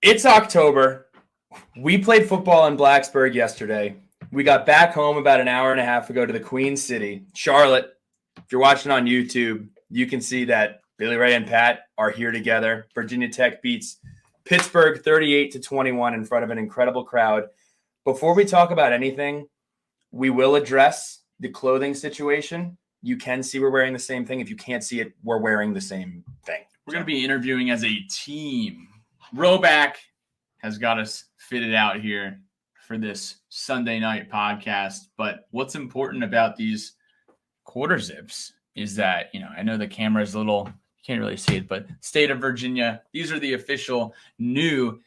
It's October. We played football in Blacksburg yesterday. We got back home about an hour and a half ago to the Queen City, Charlotte. If you're watching on YouTube, you can see that Billy Ray and Pat are here together. Virginia Tech beats Pittsburgh 38-21 in front of an incredible crowd. Before we talk about anything, we will address the clothing situation. You can see we're wearing the same thing. If you can't see it, we're wearing the same thing. We're going to be interviewing as a team. Roback has got us fitted out here for this Sunday night podcast. But what's important about these quarter zips is that, I know the camera is a little, you can't really see it, but state of Virginia, these are the official new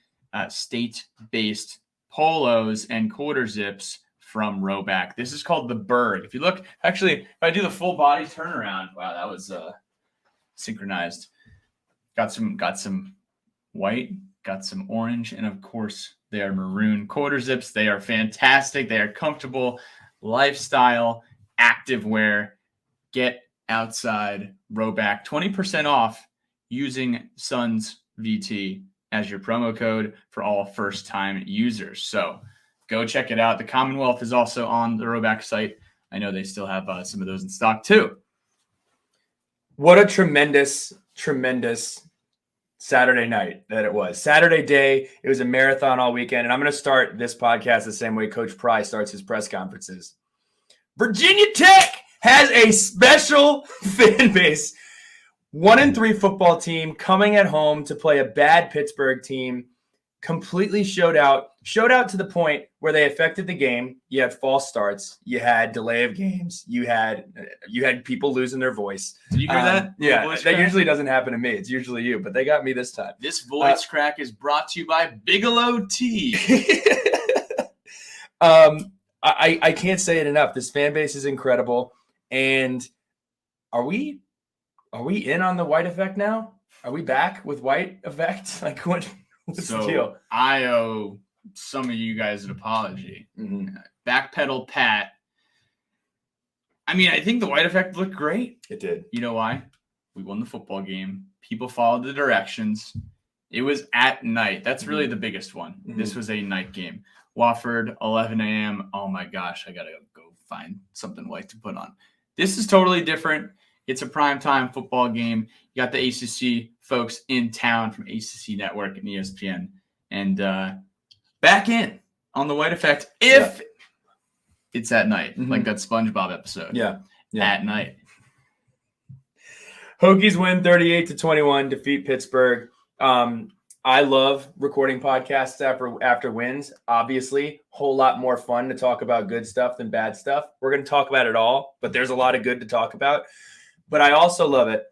state-based polos and quarter zips from Roback. This is called the Berg. If you look, actually, if I do the full body turnaround, wow, that was synchronized. Got some white, got some orange, and of course they are maroon quarter zips. They are fantastic. They are comfortable, lifestyle, active wear. Get outside, Roback. 20% off using Suns VT as your promo code for all first-time users. So go check it out. The Commonwealth is also on the Roback site. I know they still have some of those in stock too. What a tremendous Saturday night that it was. Saturday day, it was a marathon all weekend, and I'm going to start this podcast the same way Coach Pry starts his press conferences. Virginia Tech has a special fan base. 1-3 football team coming at home to play a bad Pittsburgh team. Completely showed out to the point where they affected the game. You had false starts. You had delay of games. You had people losing their voice. Did you hear that? Yeah, that usually doesn't happen to me. It's usually you, but they got me this time. This voice crack is brought to you by Bigelow Tea. I can't say it enough. This fan base is incredible. And are we in on the White effect now? Are we back with White effect? Like what's the deal? I owe some of you guys an apology. Mm-hmm. Backpedal Pat. I mean, I think the White effect looked great. It did. You know why? We won the football game. People followed the directions. It was at night. That's really the biggest one. Mm-hmm. This was a night game. Wofford, 11 a.m. Oh my gosh, I got to go find something white to put on. This is totally different. It's a primetime football game. You got the ACC folks in town from ACC Network and ESPN. And back in on the White effect if it's at night, like that SpongeBob episode. Yeah. At night. Hokies win 38-21, defeat Pittsburgh. I love recording podcasts after wins. Obviously, whole lot more fun to talk about good stuff than bad stuff. We're going to talk about it all, but there's a lot of good to talk about. But I also love it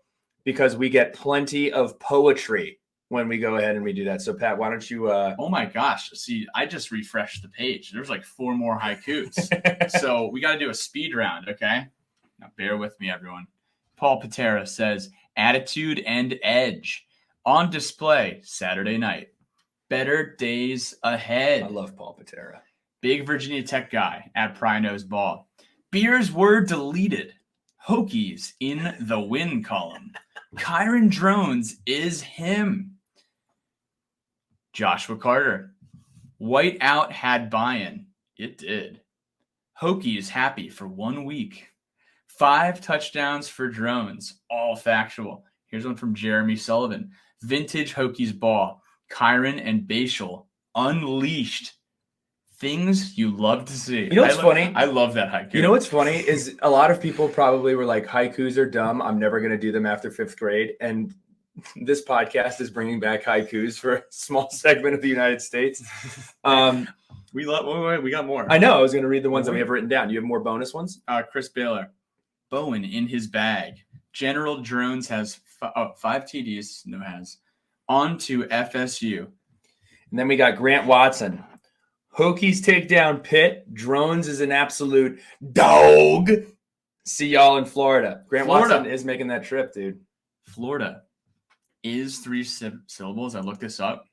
because we get plenty of poetry when we go ahead and we do that. So, Pat, why don't you Oh, my gosh. See, I just refreshed the page. There's like 4 more haikus. So we got to do a speed round, okay? Now, bear with me, everyone. Paul Patera says, attitude and edge. On display Saturday night. Better days ahead. I love Paul Patera. Big Virginia Tech guy at Pry Nose Ball. Beers were deleted. Hokies in the win column. Kiren Drones is him. Joshua Carter. White out had buy-in. It did. Hokies happy for 1 week. 5 touchdowns for Drones. All factual. Here's one from Jeremy Sullivan. Vintage Hokies ball. Kiren and Bashal unleashed. Things you love to see. You know what's funny? I love that haiku. You know what's funny is a lot of people probably were like, haikus are dumb. I'm never going to do them after 5th grade. And this podcast is bringing back haikus for a small segment of the United States. We got more. I know. I was going to read the ones that we have written down. You have more bonus ones? Chris Baylor. Bowen in his bag. General Drones has 5 TDs. No has. On to FSU. And then we got Grant Watson. Hokies take down Pitt. Drones is an absolute dog. See y'all in Florida. Grant Watson is making that trip, dude. Florida is 3 syllables. I looked this up.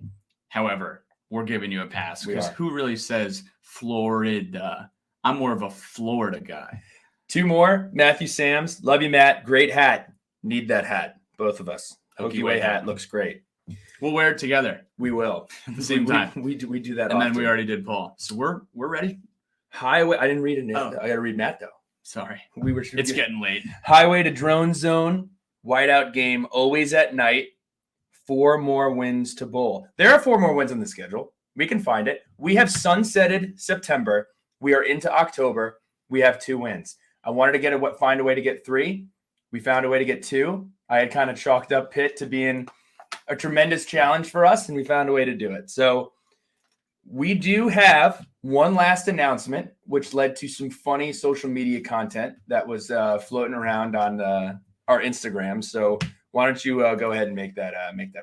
However, we're giving you a pass because who really says Florida? I'm more of a Florida guy. 2 more. Matthew Sams. Love you, Matt. Great hat. Need that hat. Both of us. Hokie Way hat looks great. We'll wear it together. We will at the same time. We do that, and often. then we already did Paul, so we're ready. Highway. I didn't read it. Oh. I got to read Matt though. Sorry, It's getting late. Highway to Drone Zone. Whiteout game. Always at night. 4 more wins to bowl. There are 4 more wins on the schedule. We can find it. We have sunsetted September. We are into October. We have 2 wins. I wanted to find a way to get 3. We found a way to get 2. I had kind of chalked up Pitt to being a tremendous challenge for us, and we found a way to do it. So we do have one last announcement, which led to some funny social media content that was floating around on our Instagram. So why don't you go ahead and make that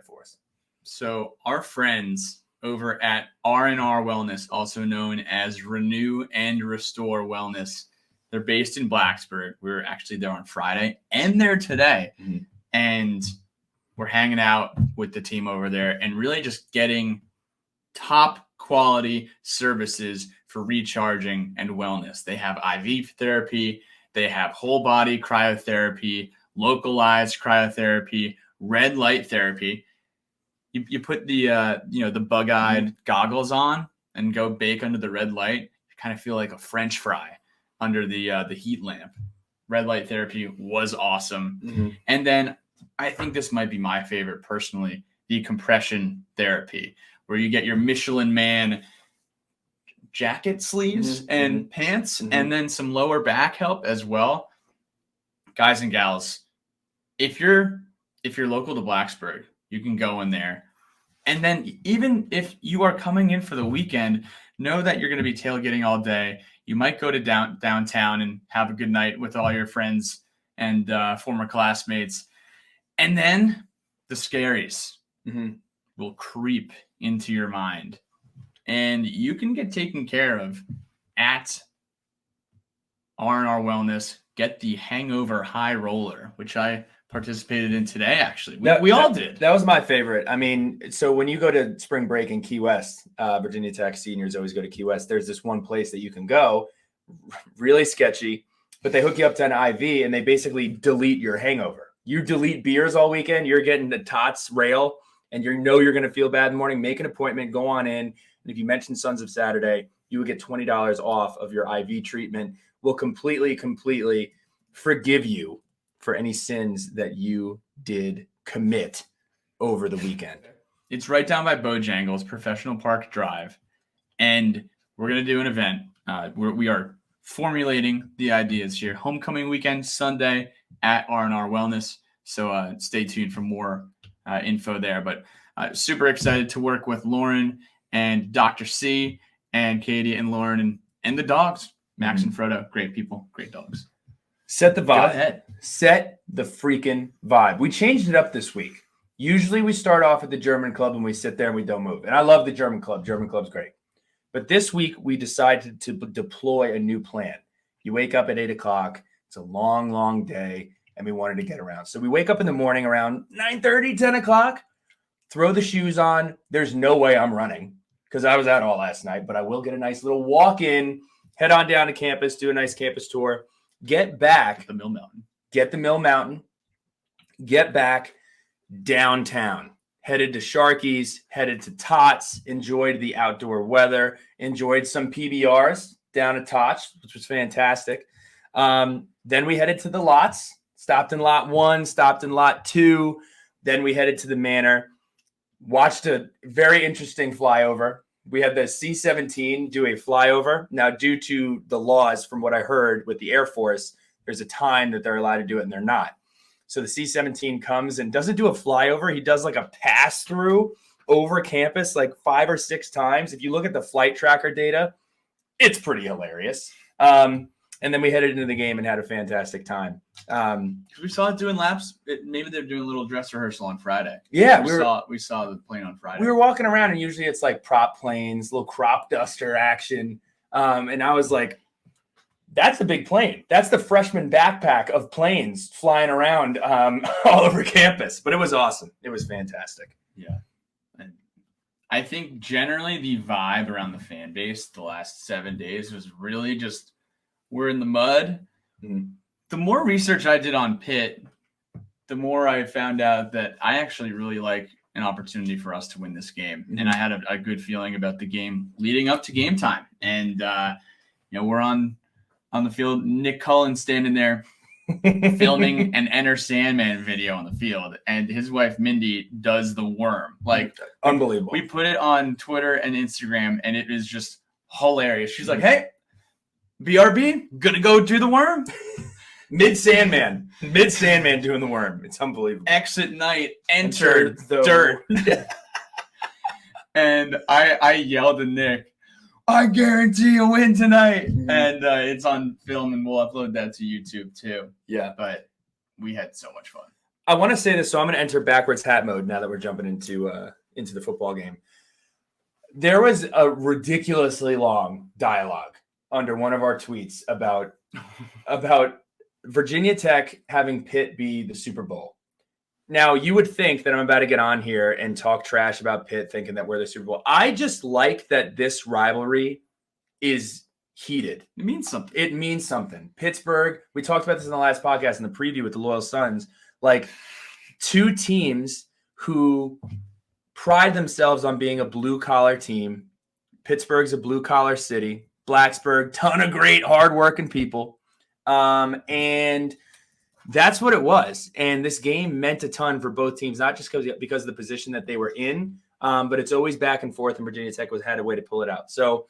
for us? So our friends over at R&R Wellness, also known as Renew and Restore Wellness, they're based in Blacksburg. We were actually there on Friday and there today. Mm-hmm. And we're hanging out with the team over there and really just getting top quality services for recharging and wellness. They have IV therapy. They have whole body cryotherapy, localized cryotherapy, red light therapy. You put the bug-eyed goggles on and go bake under the red light. You kind of feel like a French fry under the heat lamp. Red light therapy was awesome. Mm-hmm. And then I think this might be my favorite personally, the compression therapy, where you get your Michelin Man jacket sleeves and pants and then some lower back help as well. Guys and gals, if you're local to Blacksburg, you can go in there. And then even if you are coming in for the weekend, know that you're going to be tailgating all day. You might go to downtown and have a good night with all your friends and former classmates. And then the scaries will creep into your mind. And you can get taken care of at R&R Wellness. Get the Hangover High Roller, which I participated in today, actually. We all did. That was my favorite. I mean, so when you go to spring break in Key West, Virginia Tech seniors always go to Key West. There's this one place that you can go, really sketchy, but they hook you up to an IV and they basically delete your hangover. You delete beers all weekend, you're getting the TOTS rail, and you're going to feel bad in the morning. Make an appointment, go on in. And if you mention Sons of Saturday, you would get $20 off of your IV treatment. We'll completely forgive you for any sins that you did commit over the weekend. It's right down by Bojangles, Professional Park Drive. And we're going to do an event. We are formulating the ideas here. Homecoming weekend, Sunday at R&R Wellness. So stay tuned for more info there. But super excited to work with Lauren and Dr. C and Katie and Lauren and the dogs, Max and Frodo. Great people, great dogs. Set the vibe. Go ahead. Set the freaking vibe. We changed it up this week. Usually we start off at the German club and we sit there and we don't move. And I love the German club. German club's great. But this week we decided to deploy a new plan. You wake up at 8 o'clock. It's a long, long day. And we wanted to get around. So we wake up in the morning around 9:30, 10 o'clock, throw the shoes on. There's no way I'm running because I was out all last night. But I will get a nice little walk in, head on down to campus, do a nice campus tour. Get back. The Mill Mountain. Get the Mill Mountain. Get back downtown. Headed to Sharky's, headed to Tots, enjoyed the outdoor weather, enjoyed some PBRs down at Tots, which was fantastic. Then we headed to the lots, stopped in lot 1, stopped in lot 2. Then we headed to the Manor, watched a very interesting flyover. We had the C-17 do a flyover. Now, due to the laws, from what I heard with the Air Force, there's a time that they're allowed to do it and they're not. So the C-17 comes and doesn't do a flyover. He does like a pass through over campus like 5 or 6 times. If you look at the flight tracker data, it's pretty hilarious. And then we headed into the game and had a fantastic time. We saw it doing laps. Maybe they're doing a little dress rehearsal on Friday. Yeah, we saw the plane on Friday. We were walking around, and usually it's like prop planes, little crop duster action. And I was like, that's a big plane. That's the freshman backpack of planes flying around all over campus. But it was awesome. It was fantastic. Yeah. And I think generally the vibe around the fan base the last 7 days was really just we're in the mud. Mm-hmm. The more research I did on Pitt, the more I found out that I actually really like an opportunity for us to win this game. And I had a good feeling about the game leading up to game time. And, we're on the field. Nick Cullen standing there filming an Enter Sandman video on the field. And his wife, Mindy, does the worm. Like, unbelievable. We put it on Twitter and Instagram, and it is just hilarious. She's like, hey, BRB, gonna go do the worm? Mid Sandman doing the worm. It's unbelievable. Exit night, enter the dirt. And I yelled at Nick, I guarantee a win tonight. And it's on film, and we'll upload that to YouTube too. Yeah. But we had so much fun. I want to say this, so I'm going to enter backwards hat mode now that we're jumping into the football game. There was a ridiculously long dialogue under one of our tweets about Virginia Tech having Pitt be the Super Bowl. Now, you would think that I'm about to get on here and talk trash about Pitt, thinking that we're the Super Bowl. I just like that this rivalry is heated. It means something. It means something. Pittsburgh, we talked about this in the last podcast in the preview with the Loyal Sons, like two teams who pride themselves on being a blue-collar team. Pittsburgh's a blue-collar city. Blacksburg, ton of great, hard-working people. And that's what it was. And this game meant a ton for both teams, not just because of the position that they were in, but it's always back and forth, and Virginia Tech had a way to pull it out. So,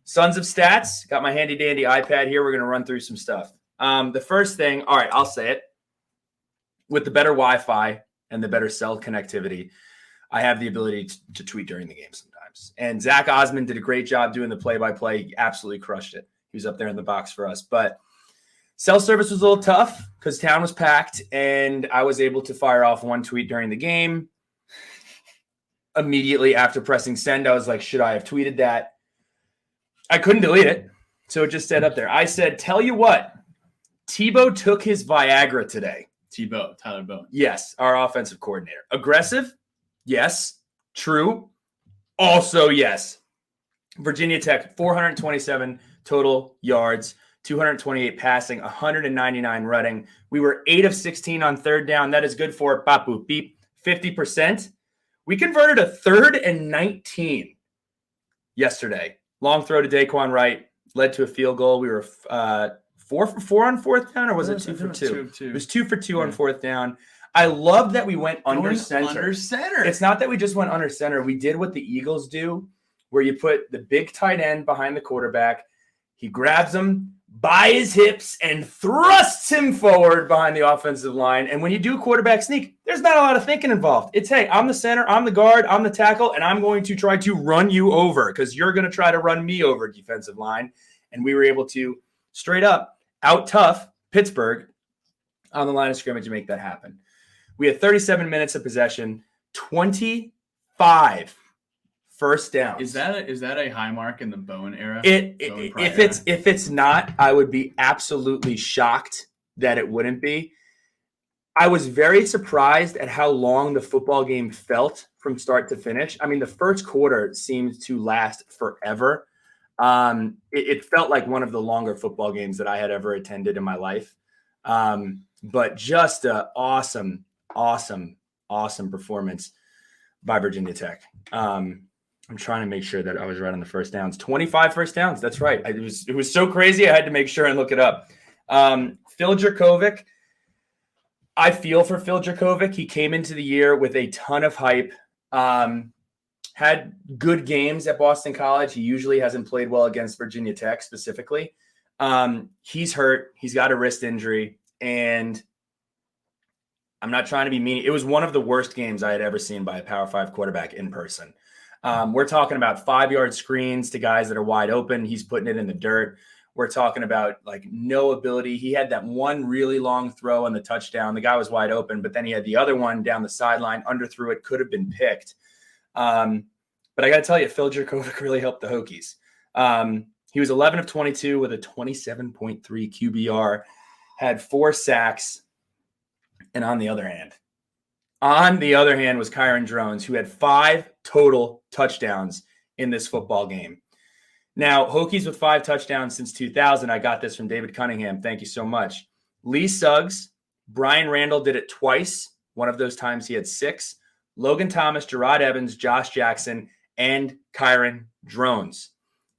Sons of Stats, got my handy-dandy iPad here. We're going to run through some stuff. The first thing, all right, I'll say it. With the better Wi-Fi and the better cell connectivity, I have the ability to tweet during the game sometimes. And Zach Osmond did a great job doing the play-by-play. He absolutely crushed it. He was up there in the box for us. But cell service was a little tough because town was packed, and I was able to fire off one tweet during the game. Immediately after pressing send, I was like, should I have tweeted that? I couldn't delete it, so it just stayed up there. I said, tell you what, Tebow took his Viagra today. Tebow, Tyler Bowen. Yes, our offensive coordinator. Aggressive? Yes. True? Also yes. Virginia Tech, 427 total yards, 228 passing, 199 running. We were 8 of 16 on third down. That is good for Papu Beep, 50%. We converted a 3rd and 19 yesterday. Long throw to Daquan Wright led to a field goal. We were 4 for 4 on fourth down, or was it 2 for 2? It was 2 for 2 on fourth down. I love that we went under center. Under center. It's not that we just went under center. We did what the Eagles do, where you put the big tight end behind the quarterback. He grabs him by his hips and thrusts him forward behind the offensive line. And when you do quarterback sneak, there's not a lot of thinking involved. It's, hey, I'm the center, I'm the guard, I'm the tackle, and I'm going to try to run you over because you're going to try to run me over, defensive line. And we were able to straight up out-tough Pittsburgh on the line of scrimmage to make that happen. We had 37 minutes of possession, 25 first downs. Is that a high mark in the Bowen era? If it's not, I would be absolutely shocked that it wouldn't be. I was very surprised at how long the football game felt from start to finish. I mean, the first quarter seemed to last forever. It felt like one of the longer football games that I had ever attended in my life. But just an awesome performance by Virginia Tech. I'm trying to make sure that I was right on the first downs. 25 first downs. That's right. It was so crazy. I had to make sure and look it up. Phil Jurkovec. I feel for Phil Jurkovec. He came into the year with a ton of hype. Had good games at Boston College. He usually hasn't played well against Virginia Tech specifically. He's hurt. He's got a wrist injury. And I'm not trying to be mean. It was one of the worst games I had ever seen by a Power 5 quarterback in person. We're talking about 5-yard screens to guys that are wide open. He's putting it in the dirt. We're talking about like no ability. He had that one really long throw on the touchdown. The guy was wide open, but then he had the other one down the sideline, underthrew it, could have been picked. But I got to tell you, Phil Jurkovec really helped the Hokies. He was 11 of 22 with a 27.3 QBR, had 4 sacks. And on the other hand was Kiren Drones, who had 5 total touchdowns in this football game. Now, Hokies with 5 touchdowns since 2000. I got this from David Cunningham. Thank you so much. Lee Suggs, Brian Randall did it twice. One of those times he had 6. Logan Thomas, Gerard Evans, Josh Jackson, and Kiren Drones.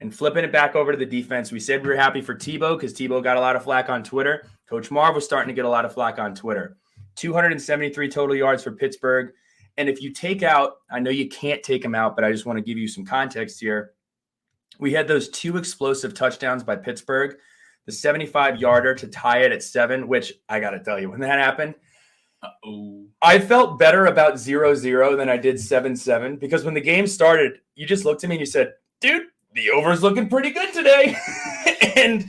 And flipping it back over to the defense, we said we were happy for Tebow because Tebow got a lot of flack on Twitter. Coach Marv was starting to get a lot of flack on Twitter. 273 total yards for Pittsburgh. And if you take out, I know you can't take them out, but I just want to give you some context here. We had those 2 explosive touchdowns by Pittsburgh, the 75-yarder to tie it at 7, which I got to tell you, when that happened, I felt better about 0-0 than I did 7-7 because when the game started, you just looked at me and you said, dude, the over's looking pretty good today. And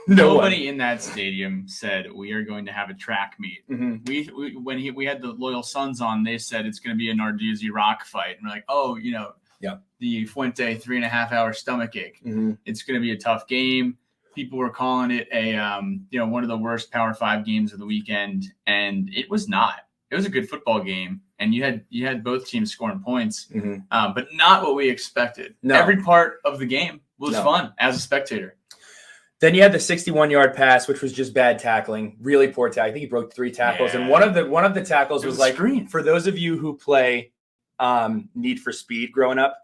nobody in that stadium said we are going to have a track meet. Mm-hmm. We had the Loyal Sons on, they said it's going to be a Narduzzi rock fight. And we're like, the Fuente 3.5-hour stomach ache. Mm-hmm. It's going to be a tough game. People were calling it one of the worst Power 5 games of the weekend, and it was not. It was a good football game, and you had both teams scoring points, mm-hmm. But not what we expected. No. Every part of the game was fun as a spectator. Then you had the 61-yard pass, which was just bad tackling, really poor tackling. I think he broke 3 tackles, and one of the tackles was like screen. For those of you who play Need for Speed growing up,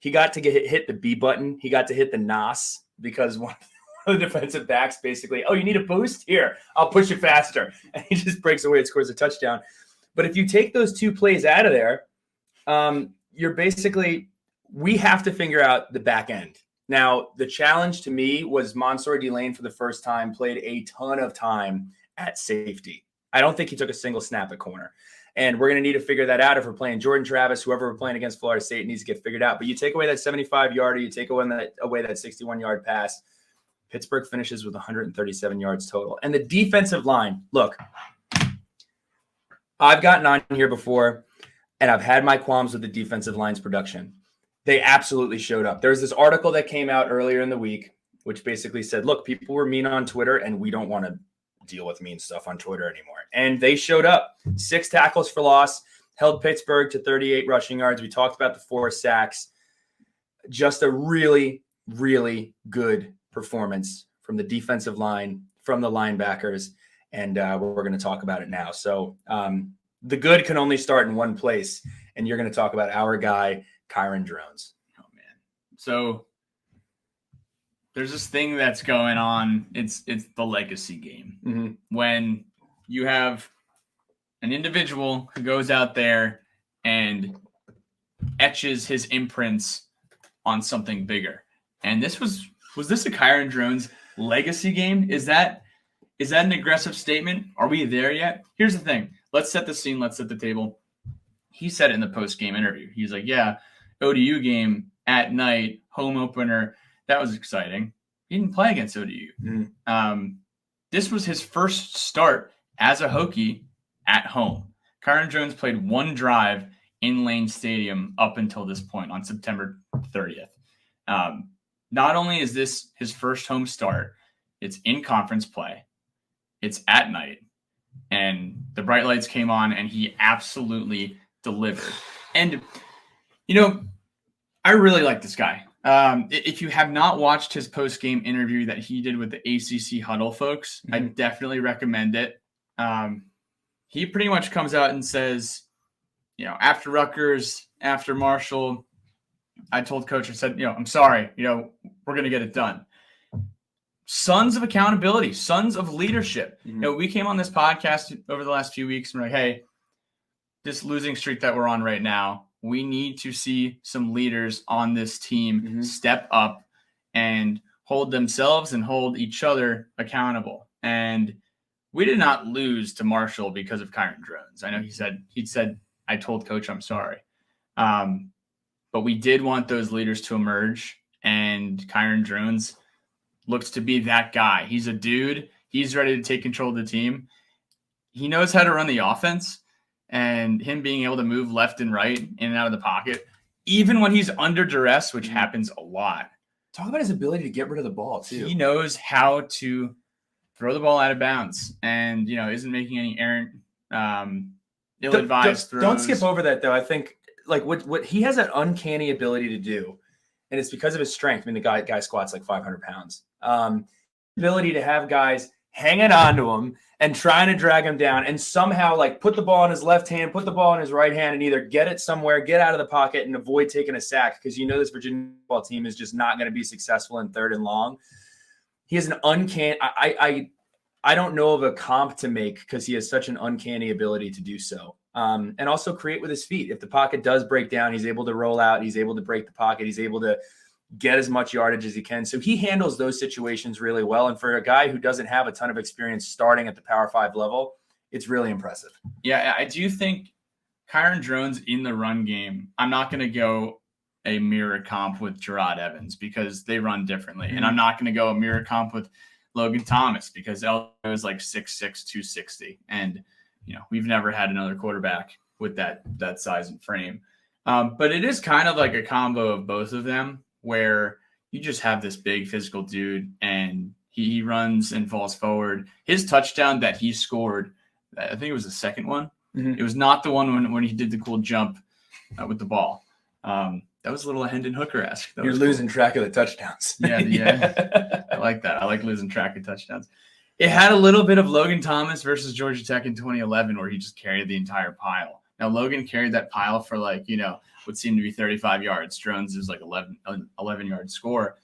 he got to hit the B button. He got to hit the NOS because one of the defensive backs basically, you need a boost? Here, I'll push it faster. And he just breaks away and scores a touchdown. But if you take those 2 plays out of there, we have to figure out the back end. Now, the challenge to me was Mansour Delane for the first time played a ton of time at safety. I don't think he took a single snap at corner. And we're going to need to figure that out if we're playing Jordan Travis, whoever we're playing against Florida State needs to get figured out. But you take away that 75-yarder, you take away that 61-yard pass, Pittsburgh finishes with 137 yards total. And the defensive line, look, I've gotten on here before, and I've had my qualms with the defensive line's production. They absolutely showed up. There's this article that came out earlier in the week, which basically said, look, people were mean on Twitter, and we don't want to deal with mean stuff on Twitter anymore. And they showed up. 6 tackles for loss, held Pittsburgh to 38 rushing yards. We talked about the 4 sacks. Just a really, really good performance from the defensive line, from the linebackers, and we're going to talk about it now. So the good can only start in one place, and you're going to talk about our guy, Kiren Drones. Oh, man. So there's this thing that's going on. It's the legacy game. Mm-hmm. When you have an individual who goes out there and etches his imprints on something bigger. And this was this a Kiren Drones legacy game? Is that an aggressive statement? Are we there yet? Here's the thing. Let's set the scene. Let's set the table. He said it in the post-game interview. He's like, ODU game at night, home opener. That was exciting. He didn't play against ODU. Mm-hmm. This was his first start as a Hokie at home. Kiren Drones played 1 drive in Lane Stadium up until this point on September 30th. Not only is this his first home start, it's in conference play. It's at night. And the bright lights came on, and he absolutely delivered. And, I really like this guy. If you have not watched his post-game interview that he did with the ACC Huddle folks, mm-hmm. I definitely recommend it. He pretty much comes out and says, after Rutgers, after Marshall, I told Coach, I said, I'm sorry, we're going to get it done. Sons of accountability, sons of leadership. Mm-hmm. We came on this podcast over the last few weeks and we're like, hey, this losing streak that we're on right now, we need to see some leaders on this team mm-hmm. step up and hold themselves and hold each other accountable. And we did not lose to Marshall because of Kiren Drones. I know he said, I told Coach I'm sorry. But we did want those leaders to emerge, and Kiren Drones looks to be that guy. He's a dude. He's ready to take control of the team. He knows how to run the offense, and him being able to move left and right, in and out of the pocket, even when he's under duress, which happens a lot. Talk about his ability to get rid of the ball, too. He knows how to throw the ball out of bounds and, isn't making any errant, ill-advised throws. Don't skip over that, though. I think, what he has that uncanny ability to do, and it's because of his strength. I mean, the guy squats like 500 pounds. Ability to have guys hanging on to him and trying to drag him down and somehow like put the ball in his left hand, put the ball in his right hand, and either get it somewhere, get out of the pocket, and avoid taking a sack, because this Virginia football team is just not going to be successful in 3rd and long. He has an uncanny I don't know of a comp to make, because he has such an uncanny ability to do so. And also create with his feet. If the pocket does break down, he's able to roll out. He's able to break the pocket. He's able to get as much yardage as he can. So he handles those situations really well. And for a guy who doesn't have a ton of experience starting at the Power 5 level, it's really impressive. Yeah, I do think Kiren Drones in the run game, I'm not going to go a mirror comp with Gerard Evans because they run differently. And I'm not going to go a mirror comp with Logan Thomas because Elko is like 6'6", 260. And, we've never had another quarterback with that size and frame. But it is kind of like a combo of both of them, where you just have this big physical dude and he runs and falls forward. His touchdown that he scored, I think it was the second one. It was not the one when he did the cool jump with the ball. That was a little Hendon Hooker-esque. You're losing track of the touchdowns. Yeah. I like that. I like losing track of touchdowns. It had a little bit of Logan Thomas versus Georgia Tech in 2011 where he just carried the entire pile. Now, Logan carried that pile for what seemed to be 35 yards. Drones is like 11-yard score.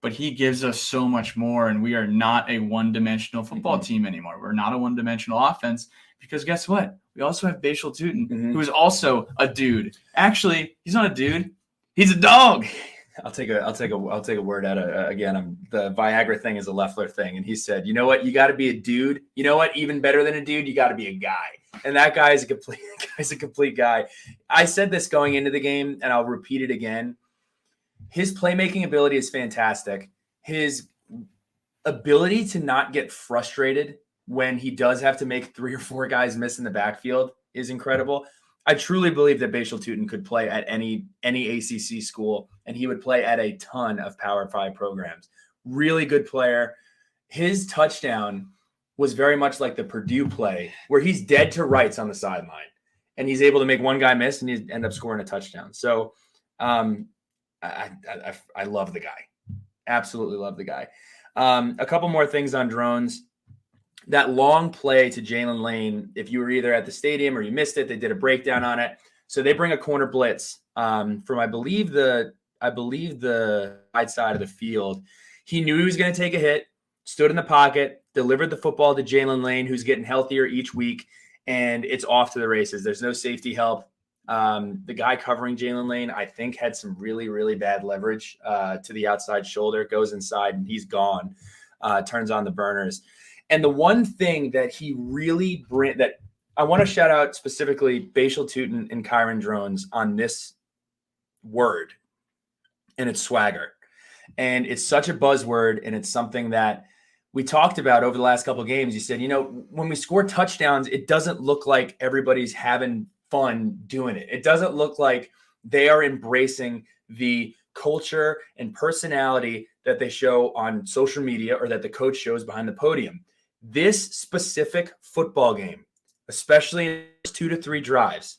But he gives us so much more, and we are not a one-dimensional football team anymore. We're not a one-dimensional offense because guess what? We also have Bashal Tootin, who is also a dude. Actually, he's not a dude. He's a dog. I'll take a word out of again. The Viagra thing is a Leffler thing, and he said, "You know what? You got to be a dude. You know what? Even better than a dude, you got to be a guy." And that guy is a complete guy. I said this going into the game, and I'll repeat it again. His playmaking ability is fantastic. His ability to not get frustrated when he does have to make 3 or 4 guys miss in the backfield is incredible. I truly believe that Bashal Tootin could play at any ACC school, and he would play at a ton of Power 5 programs. Really good player. His touchdown was very much like the Purdue play, where he's dead to rights on the sideline, and he's able to make one guy miss, and he end up scoring a touchdown. So I love the guy. Absolutely love the guy. A couple more things on Drones. That long play to Jalen Lane, if you were either at the stadium or you missed it, they did a breakdown on it. So they bring a corner blitz from I believe the right side of the field. He knew he was going to take a hit, stood in the pocket, delivered the football to Jalen Lane, who's getting healthier each week, and it's off to the races. There's no safety help. The guy covering Jalen Lane, I think, had some really, really bad leverage to the outside shoulder, goes inside, and he's gone, turns on the burners. And the one thing that he really that I want to shout out specifically Bashal Tootin and Kiren Drones on this word, and it's swagger. And it's such a buzzword, and it's something that we talked about over the last couple of games. You said, when we score touchdowns, it doesn't look like everybody's having fun doing it. It doesn't look like they are embracing the culture and personality that they show on social media or that the coach shows behind the podium. This specific football game, especially in 2 to 3 drives,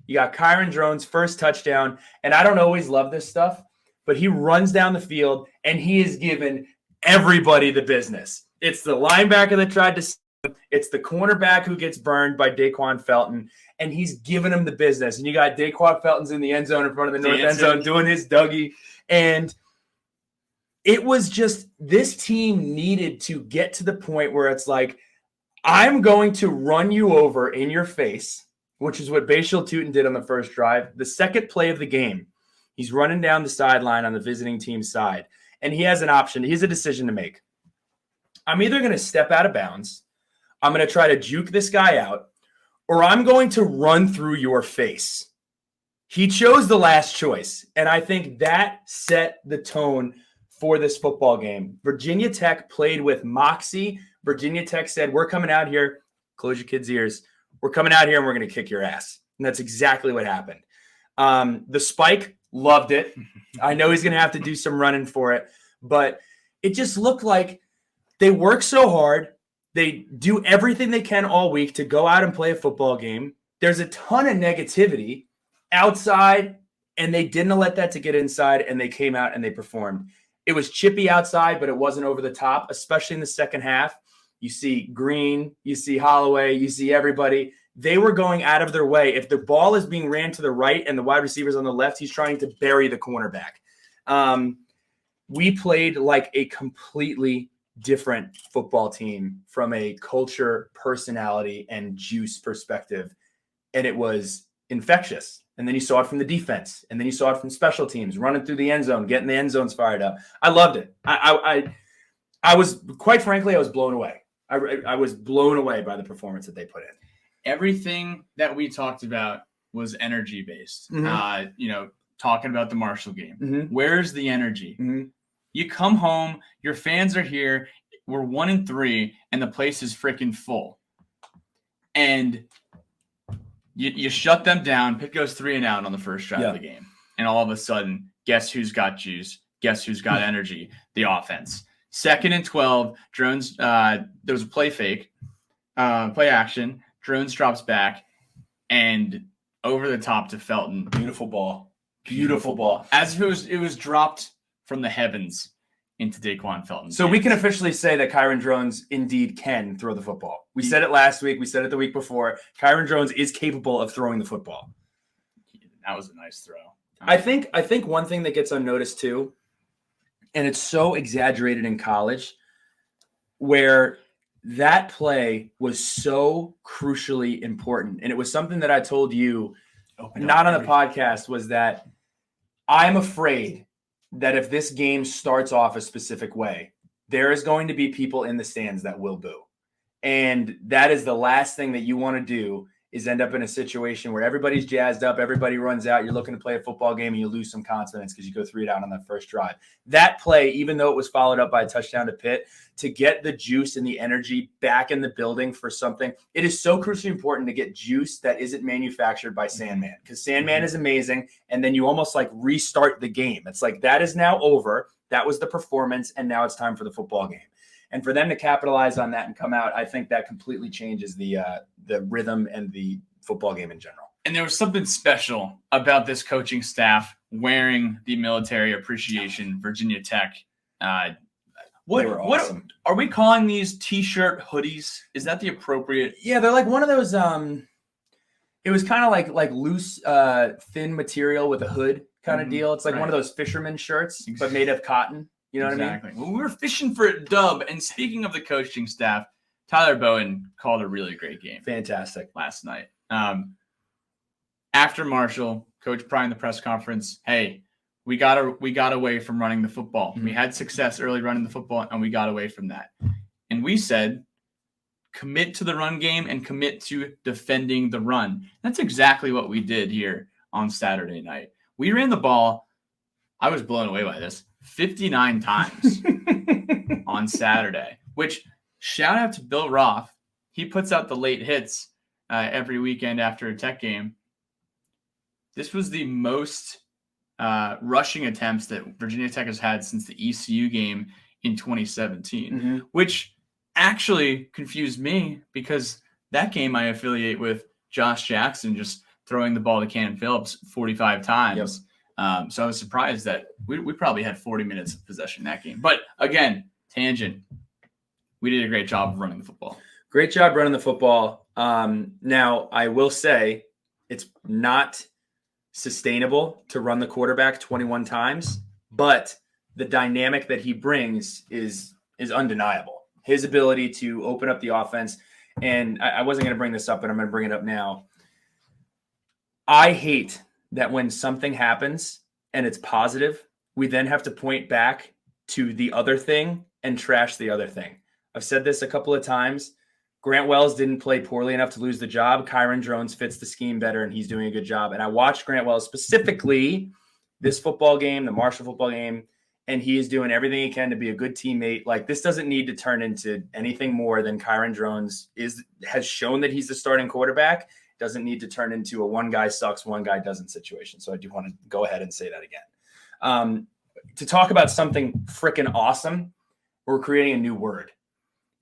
you got Kiren Drones' first touchdown, and I don't always love this stuff, but he runs down the field, and he is giving everybody the business. It's the linebacker that tried to save him. It's the cornerback who gets burned by Daquan Felton, and he's giving him the business. And you got Daquan Felton's in the end zone in front of the north end zone doing his Dougie, and it was just this team needed to get to the point where it's like, I'm going to run you over in your face, which is what Bashal Tootin did on the first drive. The second play of the game, he's running down the sideline on the visiting team's side, and he has an option. He has a decision to make. I'm either going to step out of bounds, I'm going to try to juke this guy out, or I'm going to run through your face. He chose the last choice, and I think that set the tone for this football game. Virginia Tech played with moxie. Virginia Tech said, we're coming out here, close your kids' ears, we're coming out here and we're going to kick your ass. And that's exactly what happened. The spike, loved it. I know he's going to have to do some running for it, but it just looked like they work so hard. They do everything they can all week to go out and play a football game. There's a ton of negativity outside, and they didn't let that to get inside, and they came out and they performed. It was chippy outside, but it wasn't over the top, especially in the second half. you see Green, you see Holloway, you see everybody. They were going out of their way. If the ball is being ran to the right and the wide receiver's on the left, he's trying to bury the cornerback. We played like a completely different football team from a culture, personality, and juice perspective. And it was infectious. And then you saw it from the defense. And then you saw it from special teams, running through the end zone, getting the end zones fired up. I loved it. I was, quite frankly, I was blown away. I was blown away by the performance that they put in. Everything that we talked about was energy based. Talking about the Marshall game. Where's the energy? You come home, your fans are here. We're 1-3, and the place is freaking full. And you shut them down. Pitt goes 3-and-out on the first drive of the game. And all of a sudden, guess who's got juice? Guess who's got energy? The offense. 2nd and 12, Drones, there was a play fake, play action. Drones drops back and over the top to Felton. Beautiful ball. Beautiful ball. As if it was dropped from the heavens into Daquan Felton. So we can officially say that Kiren Drones indeed can throw the football. We said it last week. We said it the week before. Kiren Drones is capable of throwing the football. That was a nice throw. I think one thing that gets unnoticed too, and it's so exaggerated in college, where that play was so crucially important. And it was something that I told you, not on the podcast, was that I'm afraid that if this game starts off a specific way, there is going to be people in the stands that will boo. And that is the last thing that you want to do, is end up in a situation where everybody's jazzed up, everybody runs out, you're looking to play a football game, and you lose some confidence because you go 3-down on that first drive. That play, even though it was followed up by a touchdown to Pitt, to get the juice and the energy back in the building for something, it is so crucially important to get juice that isn't manufactured by Sandman, because Sandman is amazing, and then you almost like restart the game. It's like, that is now over. That was the performance, and now it's time for the football game. And for them to capitalize on that and come out, I think that completely changes the rhythm and the football game in general. And there was something special about this coaching staff wearing the military appreciation Virginia Tech. They were awesome. What are we calling these T-shirt hoodies? Is that the appropriate? Yeah, they're like one of those. It was kind of like loose, thin material with a hood kind of deal. It's like one of those fisherman shirts, but made of cotton. You know what I mean? Well, we were fishing for a dub. And speaking of the coaching staff, Tyler Bowen called a really great game. Fantastic. Last night. After Marshall, Coach Pry in the press conference, hey, we got away from running the football. We had success early running the football, and we got away from that. And we said, commit to the run game and commit to defending the run. That's exactly what we did here on Saturday night. We ran the ball. I was blown away by this. 59 times on Saturday, which, shout out to Bill Roth. He puts out the late hits every weekend after a Tech game. This was the most rushing attempts that Virginia Tech has had since the ECU game in 2017, which actually confused me because that game I affiliate with Josh Jackson just throwing the ball to Cannon Phillips 45 times. So I was surprised that we probably had 40 minutes of possession in that game. But again, tangent. We did a great job of running the football. Great job running the football. Now, I will say it's not sustainable to run the quarterback 21 times, but the dynamic that he brings is undeniable. His ability to open up the offense. And I wasn't going to bring this up, but I'm going to bring it up now. I hate that when something happens and it's positive, we then have to point back to the other thing and trash the other thing. I've said this a couple of times. Grant Wells didn't play poorly enough to lose the job. Kiren Drones fits the scheme better, and he's doing a good job. And I watched Grant Wells specifically this football game, the Marshall football game, and he is doing everything he can to be a good teammate. Like, this doesn't need to turn into anything more than Kiren Drones has shown that he's the starting quarterback. Doesn't need to turn into a one guy sucks, one guy doesn't situation. So I do want to go ahead and say that again. To talk about something freaking awesome, we're creating a new word.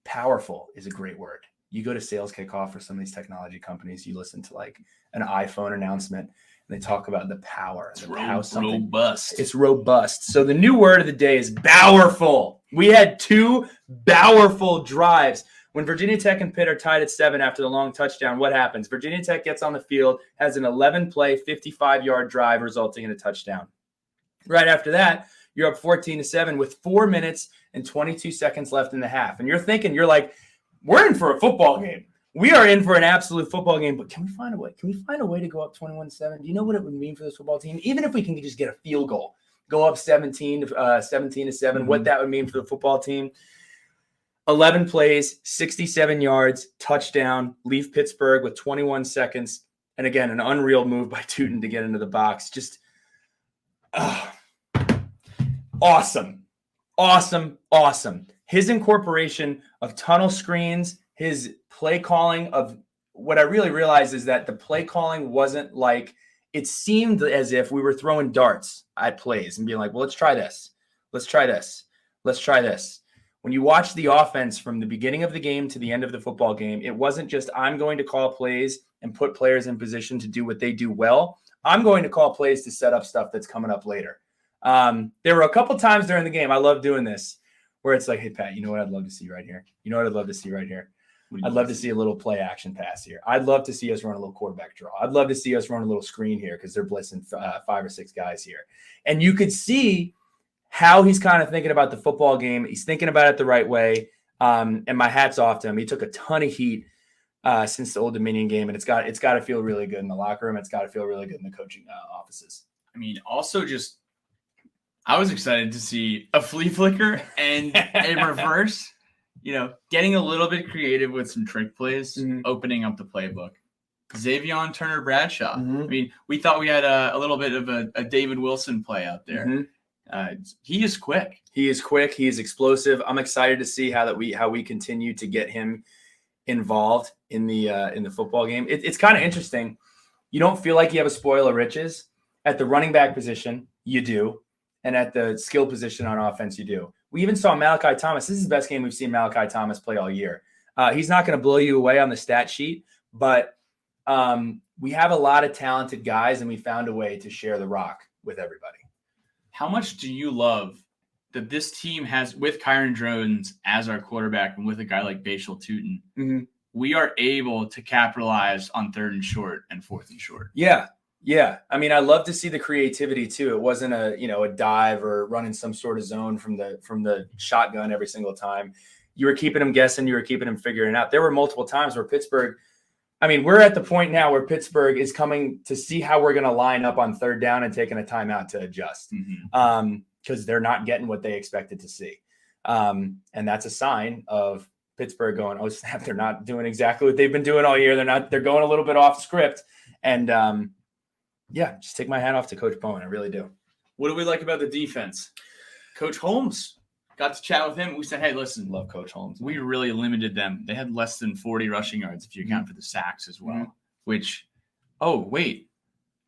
Powerful is a great word. You go to sales kickoff for some of these technology companies, you listen to like an iPhone announcement, and they talk about the power. It's robust. It's robust. So the new word of the day is bowerful. We had 2 bowerful drives. When Virginia Tech and Pitt are tied at 7 after the long touchdown, what happens? Virginia Tech gets on the field, has an 11-play, 55-yard drive resulting in a touchdown. Right after that, you're up 14-7 with 4 minutes and 22 seconds left in the half. And you're like, we're in for a football game. We are in for an absolute football game, but can we find a way? Can we find a way to go up 21-7? Do you know what it would mean for this football team? Even if we can just get a field goal, go up 17-7, what that would mean for the football team. 11 plays, 67 yards, touchdown, leave Pittsburgh with 21 seconds. And again, an unreal move by Tootin to get into the box. Just awesome. His incorporation of tunnel screens, his play calling of what I really realized is that the play calling wasn't like, it seemed as if we were throwing darts at plays and being like, well, let's try this. When you watch the offense from the beginning of the game to the end of the football game, it wasn't just I'm going to call plays and put players in position to do what they do well. I'm going to call plays to set up stuff that's coming up later. There were a couple times during the game, I love doing this, where it's like, hey, Pat, you know what I'd love to see right here? I'd love to see a little play action pass here. I'd love to see us run a little quarterback draw. I'd love to see us run a little screen here because they're blitzing 5 or 6 guys here. And you could see how he's kind of thinking about the football game. He's thinking about it the right way. And my hat's off to him. He took a ton of heat since the Old Dominion game, and it's got to feel really good in the locker room. It's got to feel really good in the coaching offices. I mean, also just I was excited to see a flea flicker and a reverse, getting a little bit creative with some trick plays, opening up the playbook. Xavier Turner Bradshaw. I mean, we thought we had a little bit of a David Wilson play out there. He is quick. He is explosive. I'm excited to see how we continue to get him involved in the football game. It's kind of interesting. You don't feel like you have a spoil of riches at the running back position. You do. And at the skill position on offense, you do. We even saw Malachi Thomas. This is the best game we've seen Malachi Thomas play all year. He's not going to blow you away on the stat sheet, but we have a lot of talented guys, and we found a way to share the rock with everybody. How much do you love that this team has, with Kiren Drones as our quarterback and with a guy like Bashal Tootin, we are able to capitalize on 3rd and short and 4th and short? Yeah. I mean, I love to see the creativity too. It wasn't a dive or running some sort of zone from the shotgun every single time. You were keeping them guessing. You were keeping them figuring it out. There were multiple times where Pittsburgh, I mean, we're at the point now where Pittsburgh is coming to see how we're going to line up on 3rd down and taking a timeout to adjust because they're not getting what they expected to see. And that's a sign of Pittsburgh going, oh, snap, they're not doing exactly what they've been doing all year. They're going a little bit off script. And just take my hat off to Coach Bowen. I really do. What do we like about the defense? Coach Holmes, got to chat with him. We said, hey, listen. Love Coach Holmes. We really limited them. They had less than 40 rushing yards if you account for the sacks as well, which,